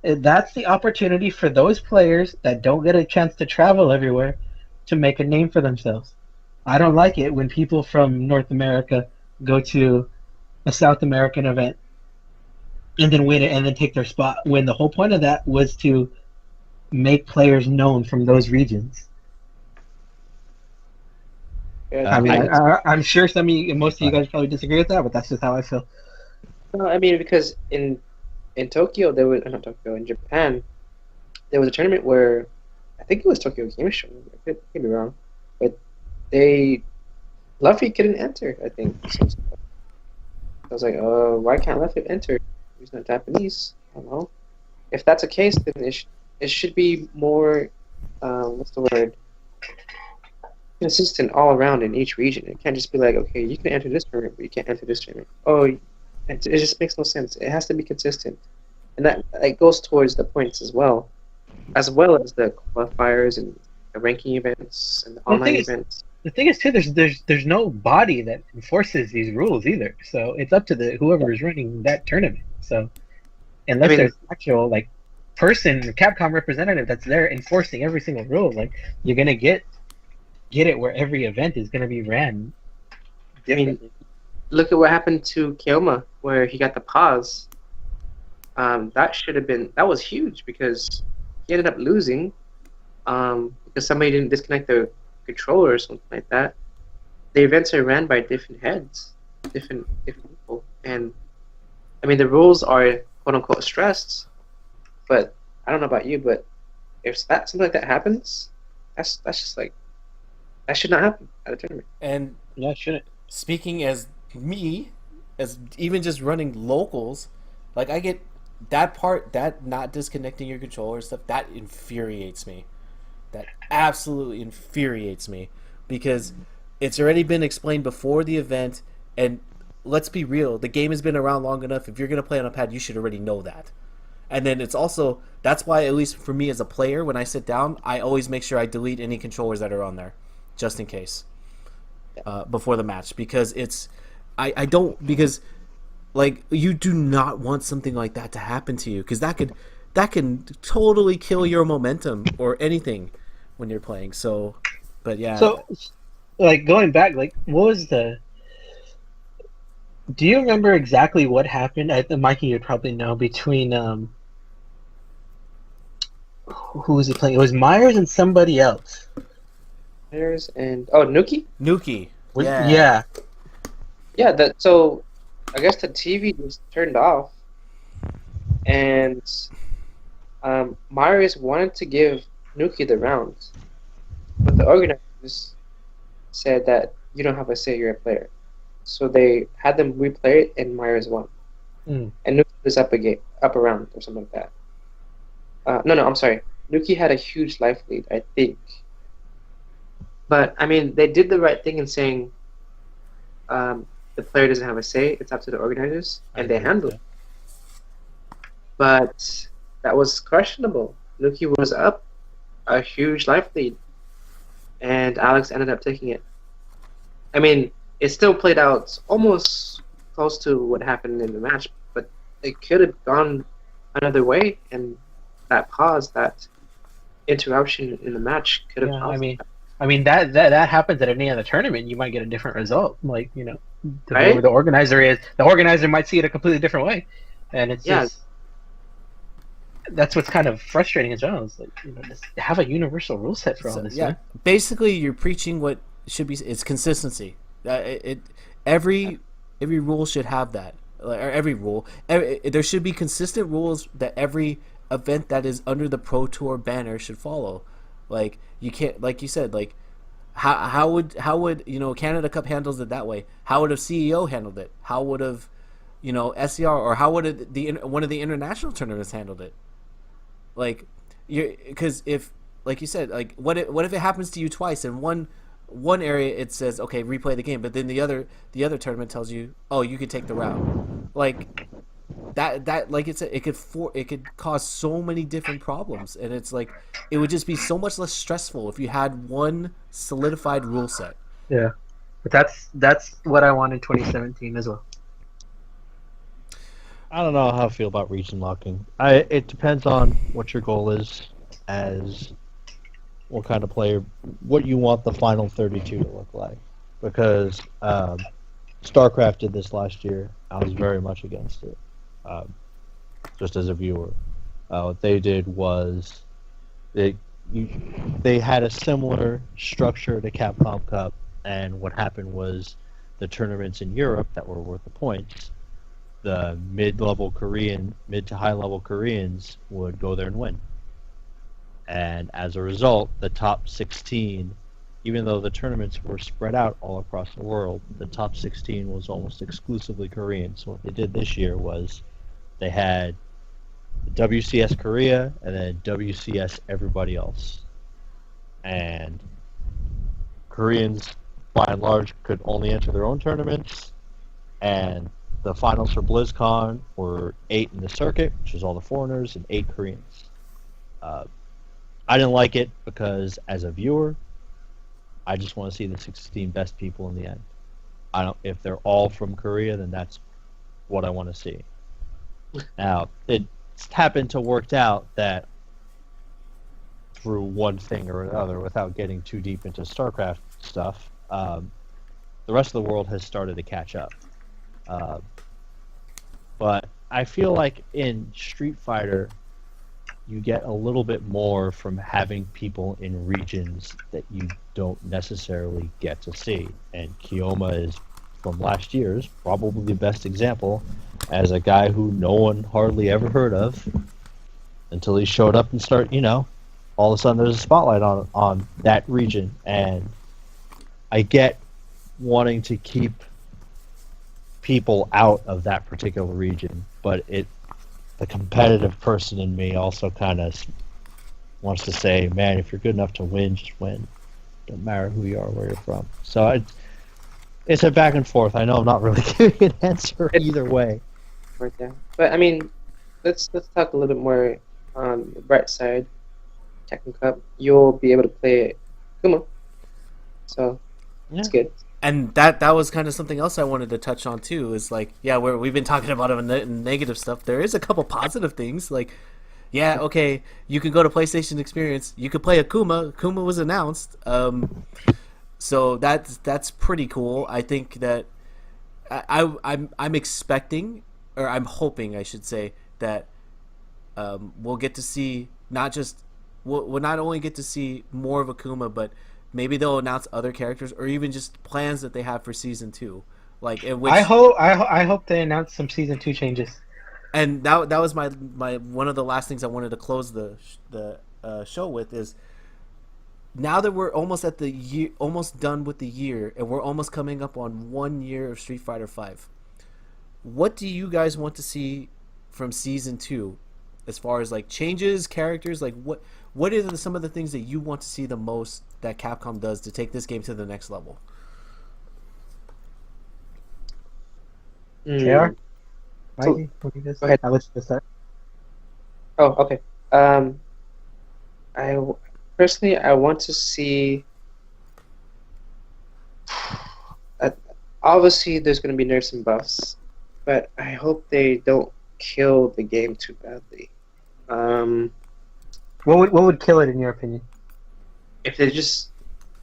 the opportunity for those players that don't get a chance to travel everywhere to make a name for themselves. I don't like it when people from North America go to a South American event and then win it and then take their spot, when the whole point of that was to make players known from those regions. Yeah, I mean, I'm sure most of you guys probably disagree with that, but that's just how I feel. no, I mean, because in Tokyo, in Japan, there was a tournament where I think it was Tokyo Game Show. I could be wrong, but Luffy couldn't enter. I think. So I was like, why can't Luffy enter? He's not Japanese. I don't know. If that's the case, then it should be more, what's the word? Consistent all around in each region. It can't just be like, okay, you can enter this tournament, but you can't enter this tournament. It just makes no sense. It has to be consistent, and that goes towards the points as well as the qualifiers and the ranking events and the online events. The thing is too, there's no body that enforces these rules either. So it's up to whoever is running that tournament. So unless there's an actual Capcom representative that's there enforcing every single rule, you're gonna get it where every event is gonna be ran. I mean, look at what happened to Keoma, where he got the pause. That was huge because he ended up losing because somebody didn't disconnect their controller or something like that. The events are ran by different heads, different people, and I mean the rules are quote unquote stressed, but I don't know about you, but if something like that happens, that's just that should not happen at a tournament. And Yeah, it shouldn't. speaking as me, as even just running locals, I get that part, that not disconnecting your controller stuff, that infuriates me. That absolutely infuriates me because it's already been explained before the event, and let's be real, the game has been around long enough. If you're going to play on a pad, you should already know that. And then it's also, that's why, at least for me as a player, when I sit down, I always make sure I delete any controllers that are on there, just in case, before the match, because you do not want something like that to happen to you, because that can totally kill your momentum or anything when you're playing. So, but yeah. So, going back, what was do you remember exactly what happened? Mikey, you'd probably know, between who was he playing? It was Myers and somebody else. Myers and Nuki. Nuki. Yeah. Yeah. So I guess the TV was turned off, and Myers wanted to give Nuki the rounds, but the organizers said that you don't have a say, you're a player. So they had them replay it, and Myers won. And Nuki was up a round or something like that. No, I'm sorry. Nuki had a huge life lead, I think. But I mean, they did the right thing in saying the player doesn't have a say. It's up to the organizers, and they handled it. But that was questionable. Nuki was up a huge life lead, and Alex ended up taking it. I mean, it still played out almost close to what happened in the match, but it could have gone another way, and that pause, that interruption in the match could have caused. I mean that happens at any other tournament. You might get a different result. Right? Where the organizer might see it a completely different way, and it's just. That's what's kind of frustrating as well. Is just have a universal rule set for all this. Yeah, basically, you're preaching what should be it's consistency. Every rule should have that. Or there should be consistent rules that every event that is under the Pro Tour banner should follow. Like you can't, like you said, like how would Canada Cup handles it that way? How would have CEO handled it? How would have SCR, or how would it, one of the international tournaments handled it? Like because if, like you said, like what if it happens to you twice in one area it says okay, replay the game, but then the other tournament tells you, oh, you could take the round. Like that like it's it could cause so many different problems, and it's like it would just be so much less stressful if you had one solidified rule set. Yeah, but that's what I want in 2017 as well. I don't know how I feel about region locking. It depends on what your goal is, as what kind of player, what you want the final 32 to look like. Because StarCraft did this last year. I was very much against it, just as a viewer. What they did was they had a similar structure to Capcom Cup, and what happened was the tournaments in Europe that were worth the points, the mid to high level Koreans would go there and win. And as a result, the top 16, even though the tournaments were spread out all across the world, the top 16 was almost exclusively Korean. So what they did this year was they had WCS Korea and then WCS everybody else. And Koreans, by and large, could only enter their own tournaments, and the finals for BlizzCon were 8 in the circuit, which is all the foreigners, and 8 Koreans. I didn't like it because, as a viewer, I just want to see the 16 best people in the end. If they're all from Korea, then that's what I want to see. Now, it's happened to work out that through one thing or another, without getting too deep into StarCraft stuff, the rest of the world has started to catch up. But I feel like in Street Fighter, you get a little bit more from having people in regions that you don't necessarily get to see. And Kioma is, from last year's, probably the best example, as a guy who no one hardly ever heard of until he showed up and all of a sudden there's a spotlight on that region. And I get wanting to keep people out of that particular region, but the competitive person in me also kind of wants to say, man, if you're good enough to win, just win. Don't matter who you are, where you're from. So it's a back and forth. I know I'm not really giving an answer either way. Right there. But I mean, let's talk a little bit more on the bright side. Tekken Cup, you'll be able to play Kuma, so it's good. And that was kind of something else I wanted to touch on too. Is like, yeah, we've been talking about negative stuff. There is a couple positive things. Like, yeah, okay, you can go to PlayStation Experience. You could play a Kuma. Kuma was announced. So that's pretty cool. I think that I'm expecting, or I'm hoping, I should say, that we'll get to see we'll not only get to see more of Akuma, but maybe they'll announce other characters, or even just plans that they have for season 2. Like, in which I hope they announce some season 2 changes. And that was my one of the last things I wanted to close the show with is, now that we're almost at the year, almost done with the year, and we're almost coming up on 1 year of Street Fighter V. What do you guys want to see from season 2, as far as like changes, characters? Like, what are some of the things that you want to see the most that Capcom does to take this game to the next level? JR? So, Go ahead. I'll let you start. Oh, okay. Personally, I want to see. Obviously, there's going to be nerfs and buffs, but I hope they don't kill the game too badly. What would kill it in your opinion? If they just,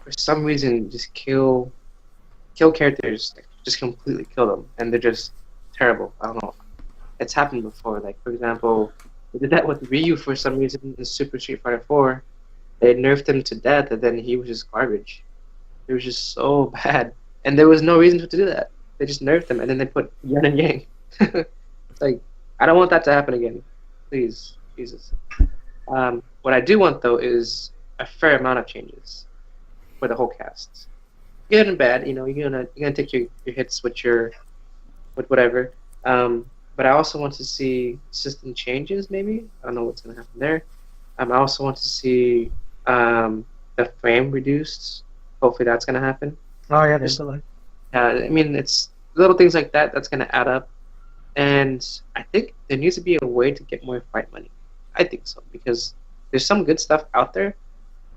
for some reason, just kill characters, like, just completely kill them, and they're just terrible. I don't know. It's happened before. Like, for example, they did that with Ryu for some reason in Super Street Fighter 4. They nerfed him to death, and then he was just garbage. It was just so bad, and there was no reason to do that. They just nerfed them, and then they put yin and yang. Like, I don't want that to happen again. Please, Jesus. What I do want though is a fair amount of changes for the whole cast. Good and bad, you know. You're gonna take your hits with whatever. But I also want to see system changes. Maybe I don't know what's gonna happen there. I also want to see the frame reduced. Hopefully that's gonna happen. Oh yeah, there's a lot. I mean, it's little things like that that's gonna add up. And I think there needs to be a way to get more fight money. I think so, because there's some good stuff out there,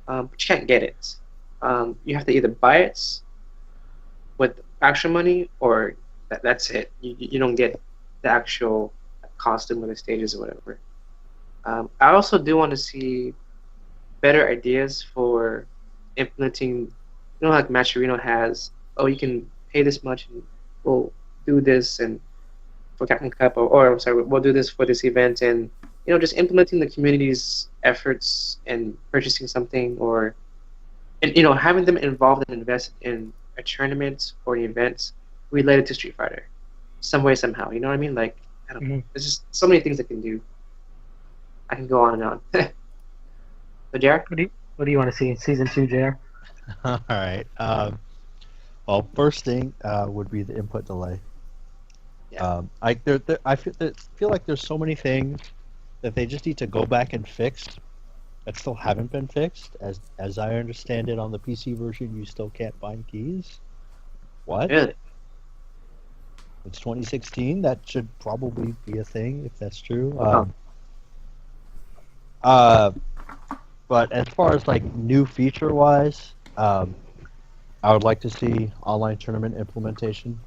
but you can't get it. You have to either buy it with actual money, or that's it. You don't get the actual costume or the stages or whatever. I also do want to see better ideas for implementing, like Matcherino has. Oh, you can pay this much and we'll do this, and for Capcom Cup, or I'm sorry, we'll do this for this event, and just implementing the community's efforts and purchasing something, and having them involved and invested in a tournament or an event related to Street Fighter, some way, somehow. You know what I mean? Like, I don't know. There's just so many things I can do. I can go on and on. So, JR? What do you want to see in Season 2, JR? All right. Well, first thing would be the input delay. Yeah. I feel like there's so many things that they just need to go back and fix that still haven't been fixed. As I understand it, on the PC version, you still can't bind keys. What? Really? It's 2016. That should probably be a thing if that's true. But as far as like new feature wise, I would like to see online tournament implementation.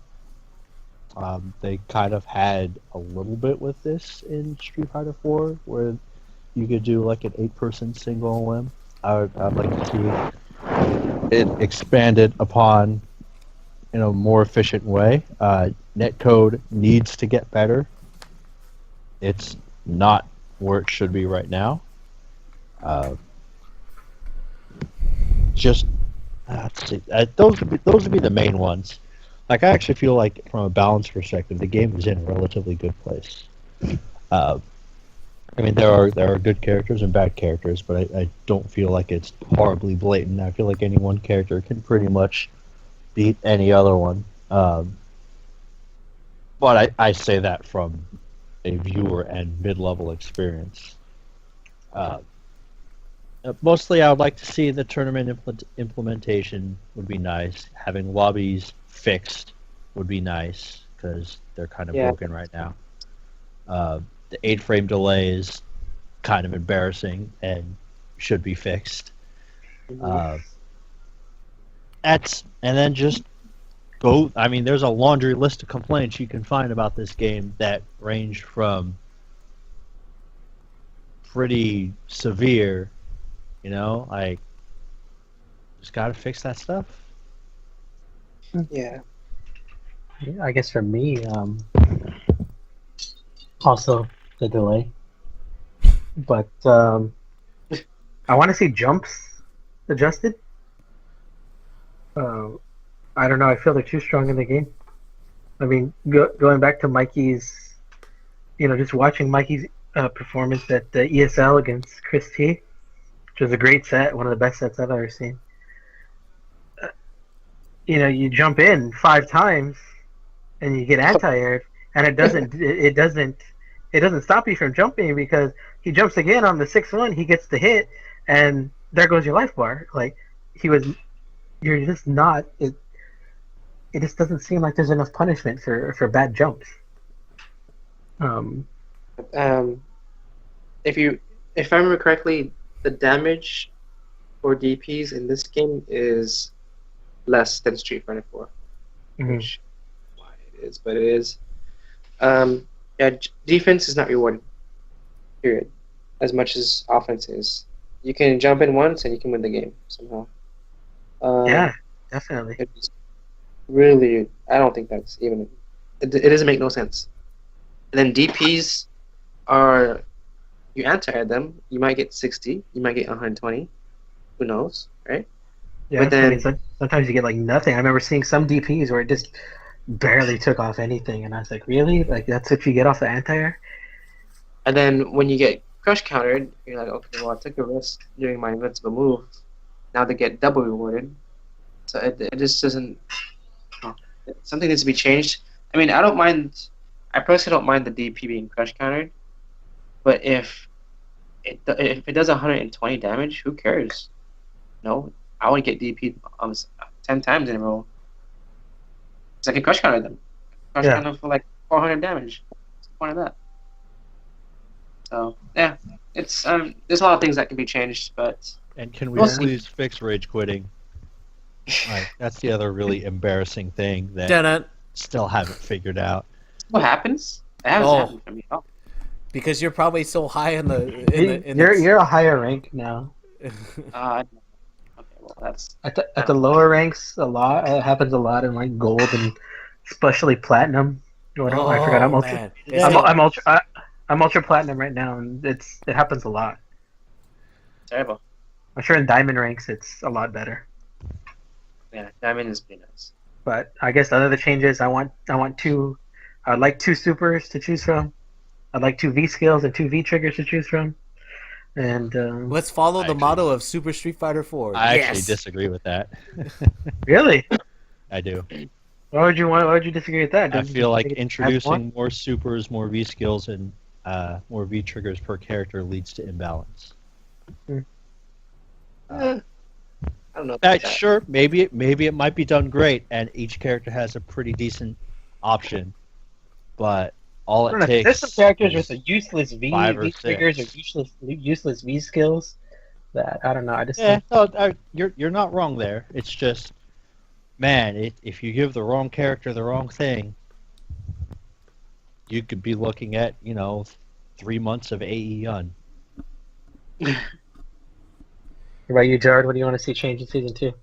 They kind of had a little bit with this in Street Fighter 4, where you could do like an 8-person single limb. I'd like to see it expanded upon in a more efficient way. Netcode needs to get better. It's not where it should be right now. Let's see. Those would be the main ones. Like, I actually feel like, from a balance perspective, the game is in a relatively good place. I mean, there are good characters and bad characters, but I don't feel like it's horribly blatant. I feel like any one character can pretty much beat any other one. But I say that from a viewer and mid-level experience. Mostly, I would like to see the tournament implementation would be nice. Having lobbies fixed would be nice, because they're kind of broken right now. The 8-frame delay is kind of embarrassing and should be fixed. And then just go. I mean, there's a laundry list of complaints you can find about this game that range from pretty severe, like, just gotta fix that stuff. Yeah. I guess for me, also the delay. But I want to see jumps adjusted. I don't know. I feel they're too strong in the game. I mean, going back to Mikey's, just watching Mikey's performance at the ESL against Chris T, which was a great set, one of the best sets I've ever seen. You jump in 5 times, and you get anti-air, and it doesn't stop you from jumping, because he jumps again on the 6th one, he gets the hit, and there goes your life bar. Like, you're just not. It just doesn't seem like there's enough punishment for bad jumps. If I remember correctly, the damage for DPs in this game is less than Street Fighter 4, which why it is, but it is. Defense is not rewarded, period, as much as offense is. You can jump in once and you can win the game somehow. Yeah, definitely. It's really, I don't think that's even. It doesn't make no sense. And then DPs are, you anti-air them, you might get 60, you might get 120, who knows, right? Yeah, But then sometimes you get like nothing. I remember seeing some DPs where it just barely took off anything, and I was like, really? Like that's what you get off the anti-air? when you get crush countered, you're like, okay, well I took a risk doing my invincible move. Now they get double rewarded. So it just doesn't. Something needs to be changed. I mean, I don't mind. I personally don't mind the DP being crush countered, but if it does 120 damage, who cares? No, I would get DP 10 times in a row. So I can crush counter them. Crush counter for like 400 damage. What's the point of that? So yeah, it's there's a lot of things that can be changed, but And can we please fix rage quitting? Like, that's the other really embarrassing thing that Dun-dun. still haven't figured out. what happens? It hasn't happened for me at all. Because you're probably so high in You're a higher rank now. Okay, well that's At the lower ranks, a lot it happens a lot in like gold and especially platinum. I forgot. I'm ultra. Man. I'm ultra platinum right now, and it happens a lot. terrible. I'm sure in diamond ranks it's a lot better. Yeah, diamond is pretty nice. But I guess the other changes I like two supers to choose from. I'd like 2 V skills and 2 V triggers to choose from. And Let's follow the motto of Super Street Fighter 4. I actually disagree with that. really, I do. why would you disagree with that? I feel like introducing more supers, more V skills, and more V triggers per character leads to imbalance. I don't know. About that. Sure, maybe it might be done great, and each character has a pretty decent option, but all it takes. There's some characters with a useless V 5 or V triggers or 6. useless V skills that I don't know. I just You're not wrong there. It's just, man, if you give the wrong character the wrong thing, you could be looking at 3 months of AE Yun. What about you, Jared? What do you want to see change in season 2?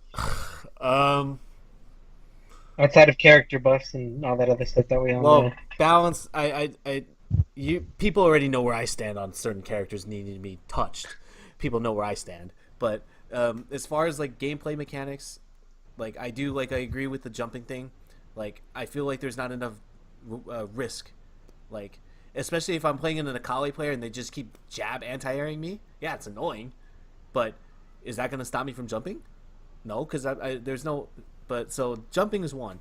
Outside of character buffs and all that other stuff that we all know. Balance. People already know where I stand on certain characters needing to be touched. People know where I stand. But as far as like gameplay mechanics, like I agree with the jumping thing. Like I feel like there's not enough risk. Like especially if I'm playing in an Akali player and they just keep jab anti-airing me. Yeah, it's annoying. But is that going to stop me from jumping? No, because there's no. But so jumping is one.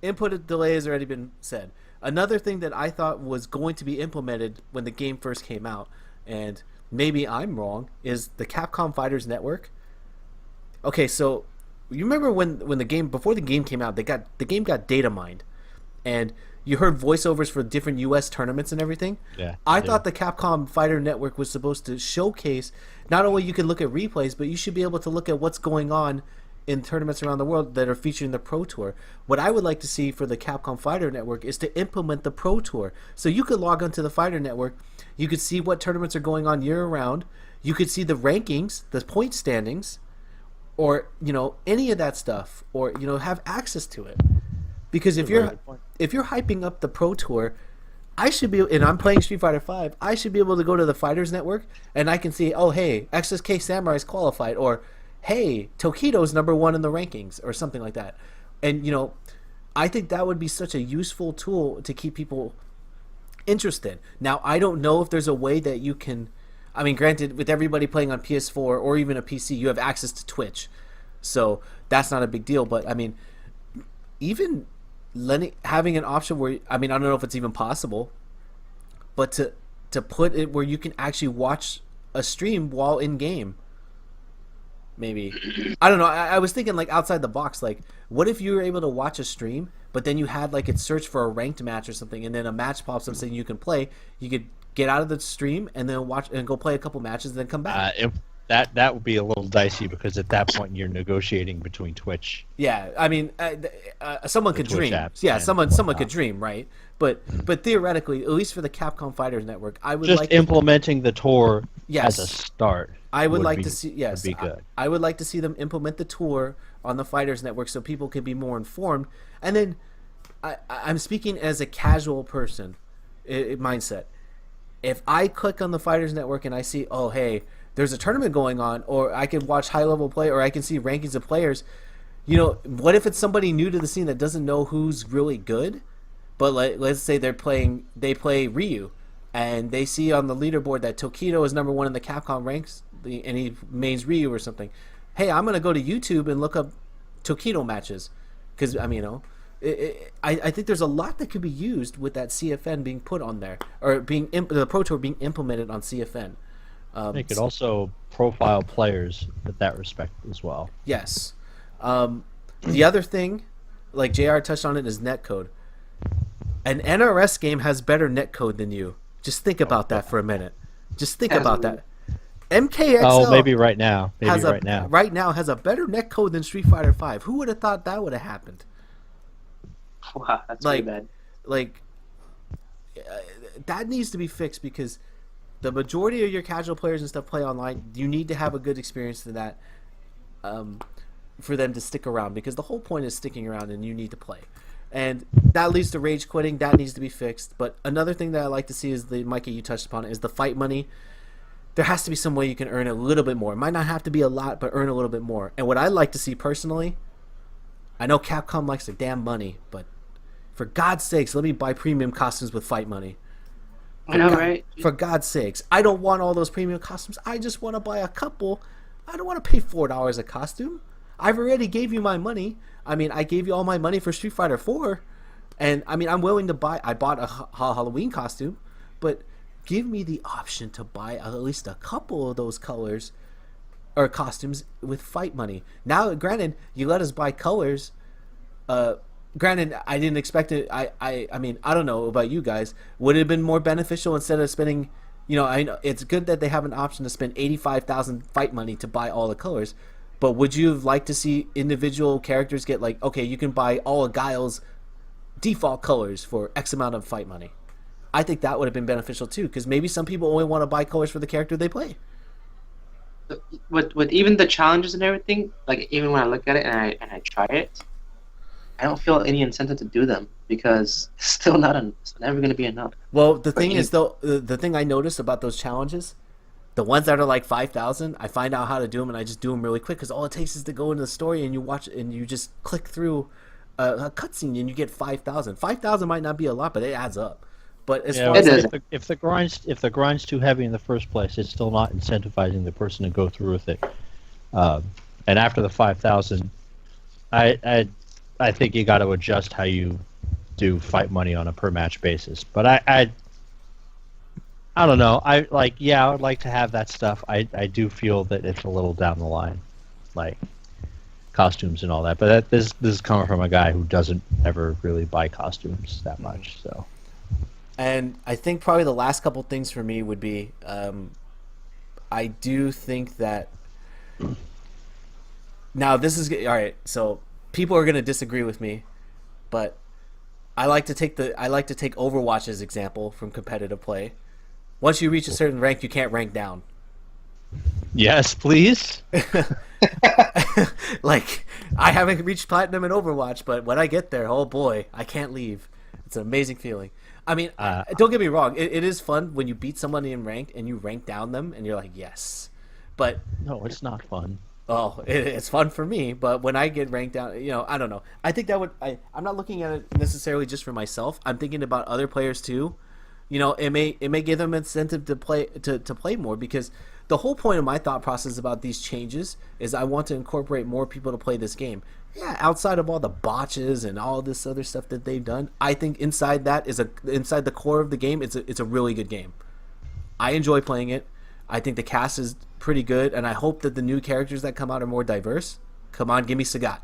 Input delay has already been said. Another thing that I thought was going to be implemented when the game first came out, and maybe I'm wrong, is the Capcom Fighters Network. Okay, so you remember when the game before the game came out, the game got data mined, and you heard voiceovers for different U.S. tournaments and everything. Yeah. I thought the Capcom Fighter Network was supposed to showcase not only you can look at replays, but you should be able to look at what's going on in tournaments around the world that are featuring the Pro Tour. What I would like to see for the Capcom Fighter Network is to implement the Pro Tour. So you could log onto the Fighter Network, you could see what tournaments are going on year round, you could see the rankings, the point standings, or any of that stuff, or have access to it. Because if you're hyping up the Pro Tour, I should be, and I'm playing Street Fighter 5, I should be able to go to the Fighters Network and I can see, oh hey, XSK Samurai's qualified, or hey, Tokido's #1 in the rankings, or something like that. And I think that would be such a useful tool to keep people interested. Now, I don't know if there's a way that you can, I mean, granted, with everybody playing on PS4 or even a PC, you have access to Twitch, so that's not a big deal. But I mean, even having an option where, I mean, I don't know if it's even possible, but to put it where you can actually watch a stream while in game. Maybe. I don't know. I was thinking like outside the box. Like, what if you were able to watch a stream, but then you had like it search for a ranked match or something, and then a match pops up saying you can play. You could get out of the stream and then watch and go play a couple matches and then come back. That would be a little dicey because at that point you're negotiating between Twitch. Yeah, I mean, someone could dream. Yeah, someone could dream, right? But theoretically, at least for the Capcom Fighters Network, I would just implementing the tour as a start. I would like to see. Yes, would be good. I would like to see them implement the tour on the Fighters Network so people can be more informed. And then, I'm speaking as a casual person, mindset. If I click on the Fighters Network and I see, oh hey, there's a tournament going on, or I can watch high level play, or I can see rankings of players. You know, what if it's somebody new to the scene that doesn't know who's really good, but let's say they play Ryu, and they see on the leaderboard that Tokido is number 1 in the Capcom ranks, and he mains Ryu or something. Hey, I'm gonna go to YouTube and look up Tokido matches, because I mean, you know, I think there's a lot that could be used with that CFN being put on there, or the Pro Tour being implemented on CFN. They could also profile players with that respect as well. Yes. The other thing, like JR touched on it, is netcode. An NRS game has better netcode than you. Just think about that for a minute. Just think about that. MKXL. Oh, maybe right now. Right now has a better netcode than Street Fighter V. Who would have thought that would have happened? Wow, that's really bad. Like, that needs to be fixed, because the majority of your casual players and stuff play online. You need to have a good experience to that, for them to stick around, because the whole point is sticking around, and you need to play. And that leads to rage quitting. That needs to be fixed. But another thing that I like to see is Mikey, you touched upon it, is the fight money. There has to be some way you can earn a little bit more. It might not have to be a lot, but earn a little bit more. And what I like to see personally, I know Capcom likes their damn money, but for God's sakes, let me buy premium costumes with fight money. I know, right? For God's sakes, I don't want all those premium costumes. I just want to buy a couple. I don't want to pay $4 a costume. I've already gave you my money. I mean, I gave you all my money for Street Fighter 4, and I mean, I'm willing to buy. I bought a Halloween costume, but give me the option to buy at least a couple of those colors or costumes with fight money. Now, granted, you let us buy colors. Granted, I didn't expect it. I mean, I don't know about you guys. Would it have been more beneficial instead of spending? You know, I know it's good that they have an option to spend 85,000 fight money to buy all the colors. But would you have liked to see individual characters get, like, okay, you can buy all of Guile's default colors for X amount of fight money? I think that would have been beneficial too, because maybe some people only want to buy colors for the character they play. With even the challenges and everything, like even when I look at it and I try it, I don't feel any incentive to do them, because it's still it's never going to be enough. Well, the thing is, though, the thing I noticed about those challenges, the ones that are like 5,000, I find out how to do them, and I just do them really quick, because all it takes is to go into the story and you watch, and you just click through a cutscene and you get 5,000. 5,000 might not be a lot, but it adds up. But as far as if the grind's too heavy in the first place, it's still not incentivizing the person to go through with it. And after the 5,000, I think you got to adjust how you do fight money on a per match basis. But I don't know. I would like to have that stuff. I do feel that it's a little down the line, like costumes and all that. But this is coming from a guy who doesn't ever really buy costumes that much. So, and I think probably the last couple things for me would be, I do think that now this is all right. So people are going to disagree with me, but I like to take Overwatch as example from competitive play. Once you reach a certain rank, you can't rank down. Yes, please. Like, I haven't reached platinum in Overwatch, but when I get there, oh boy, I can't leave. It's an amazing feeling. I mean, don't get me wrong. It is fun when you beat somebody in ranked and you rank down them, and you're like, yes. But no, it's not fun. Oh, it's fun for me, but when I get ranked down, you know, I don't know. I think that I'm not looking at it necessarily just for myself. I'm thinking about other players too. You know, it may give them incentive to play more, because the whole point of my thought process about these changes is I want to incorporate more people to play this game. Yeah, outside of all the botches and all this other stuff that they've done, I think inside the core of the game, it's a really good game. I enjoy playing it. I think the cast is pretty good, and I hope that the new characters that come out are more diverse. Come on, give me Sagat.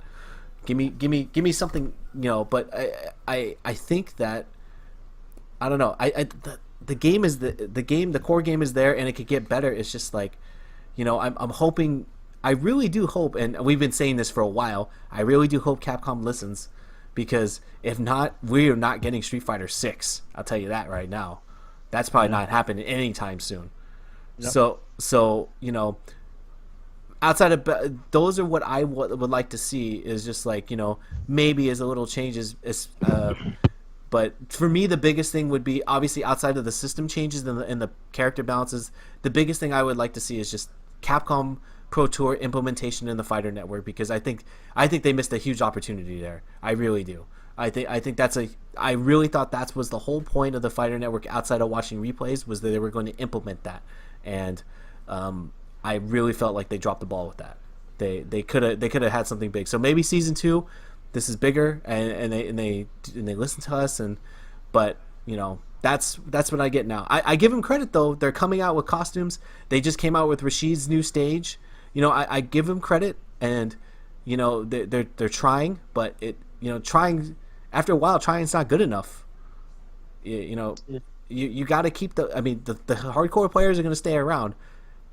Give me something, you know. But I think that, I don't know. The game is the core game is there, and it could get better. It's just like, you know, I'm hoping. I really do hope, and we've been saying this for a while. I really do hope Capcom listens, because if not, we are not getting Street Fighter 6. I'll tell you that right now. That's probably not happening anytime soon. Yep. So you know, outside of those are what I would like to see, is just like, you know, maybe as a little changes as But for me, the biggest thing would be, obviously outside of the system changes and the character balances, the biggest thing I would like to see is just Capcom Pro Tour implementation in the Fighter Network, because I think they missed a huge opportunity there. I really do. I think I really thought that was the whole point of the Fighter Network, outside of watching replays, was that they were going to implement that, and I really felt like they dropped the ball with that. They could have had something big. So maybe season 2, this is bigger, and they listen to us, but that's what I get now. I give them credit though. They're coming out with costumes. They just came out with Rashid's new stage. I give them credit, and they're trying, but trying after a while, trying's not good enough. You got to keep the hardcore players are going to stay around,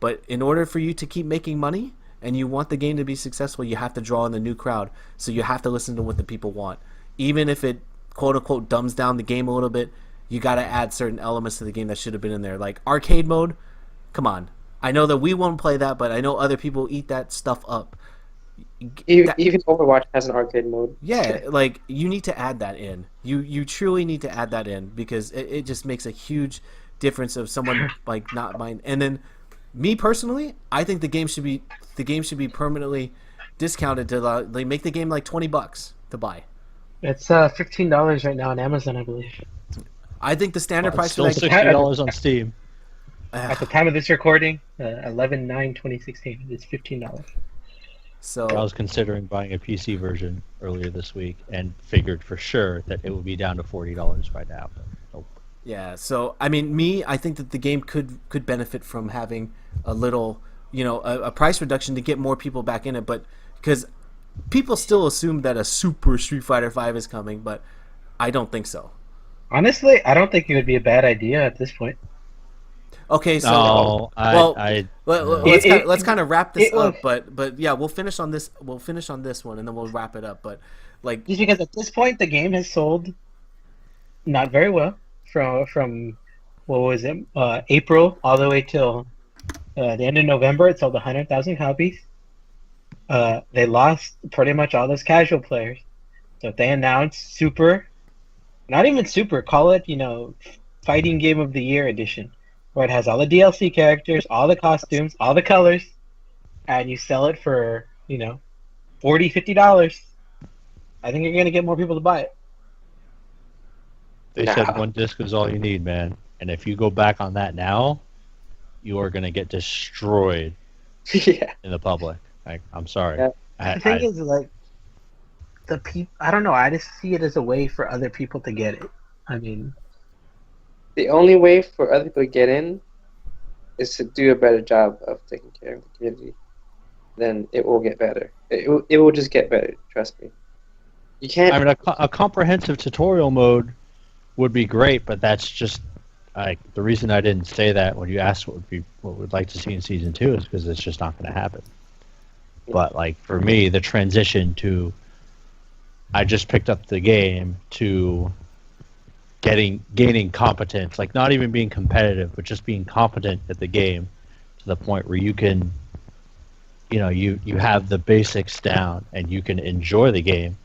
but in order for you to keep making money and you want the game to be successful, you have to draw in the new crowd. So you have to listen to what the people want, even if it quote unquote dumbs down the game a little bit. You got to add certain elements to the game that should have been in there, like arcade mode. Come on, I know that we won't play that, but I know other people eat that stuff up. Even Overwatch has an arcade mode. Yeah, like you need to add that in. You truly need to add that in, because it just makes a huge difference of someone like not buying. And then, me personally, I think the game should be permanently discounted to they make the game like $20 to buy. It's $15 right now on Amazon, I believe. I think the standard price still for that $60 on Steam. At the time of this recording, 11/9/2016, it's $15. So I was considering buying a PC version earlier this week and figured for sure that it would be down to $40 by now. But nope. yeah, so I think that the game could benefit from having a little, a price reduction to get more people back in it, but because people still assume that a Super Street Fighter V is coming, but I don't think so. Honestly, I don't think it would be a bad idea at this point. Okay, so let's kind of wrap this up, but yeah, we'll finish on this. We'll finish on this one, and then we'll wrap it up. But just because at this point the game has sold not very well from what was it, April all the way till the end of November. It sold 100,000 copies. They lost pretty much all those casual players. So if they announce Super, not even Super, call it Fighting Game of the Year edition, where it has all the DLC characters, all the costumes, all the colors, and you sell it for, $40, $50. I think you're going to get more people to buy it. They said one disc is all you need, man. And if you go back on that now, you are going to get destroyed in the public. I'm sorry. Yeah. The thing is, the people, I don't know, I just see it as a way for other people to get it. The only way for other people to get in is to do a better job of taking care of the community. Then it will get better. It will just get better. Trust me. You can't. A comprehensive tutorial mode would be great, but that's just the reason I didn't say that when you asked what we'd like to see in season 2 is because it's just not going to happen. But for me, the transition to I just picked up the game to gaining competence, not even being competitive, but just being competent at the game to the point where you can, you have the basics down and you can enjoy the game,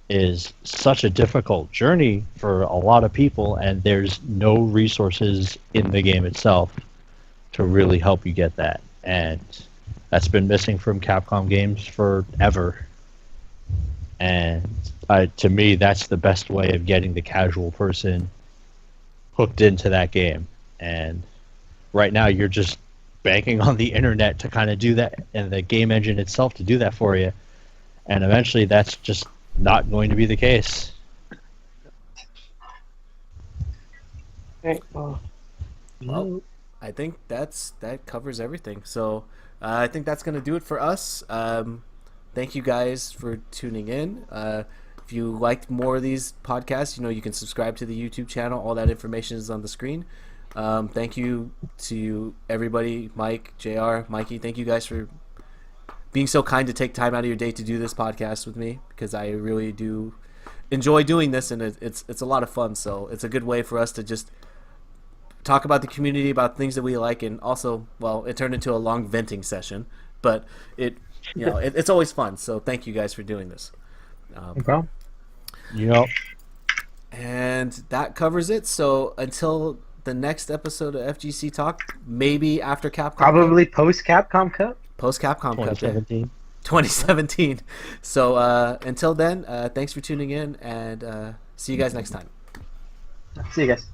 is such a difficult journey for a lot of people, and there's no resources in the game itself to really help you get that. And that's been missing from Capcom games forever. And to me, that's the best way of getting the casual person hooked into that game. And right now, you're just banking on the internet to kind of do that, and the game engine itself to do that for you. And eventually, that's just not going to be the case. Right. Well, I think that covers everything. So I think that's going to do it for us. Thank you guys for tuning in. If you liked more of these podcasts, you can subscribe to the YouTube channel. All that information is on the screen. Thank you to everybody, Mike, JR, Mikey. Thank you guys for being so kind to take time out of your day to do this podcast with me, because I really do enjoy doing this, and it's a lot of fun. So it's a good way for us to just talk about the community, about things that we like, and also, it turned into a long venting session, but it's always fun. So thank you guys for doing this. No problem. And that covers it. So until the next episode of FGC Talk, maybe after Capcom Probably post Capcom Cup. post Capcom Cup, 2017. 2017. So until then, thanks for tuning in, and see you guys next time. See you guys.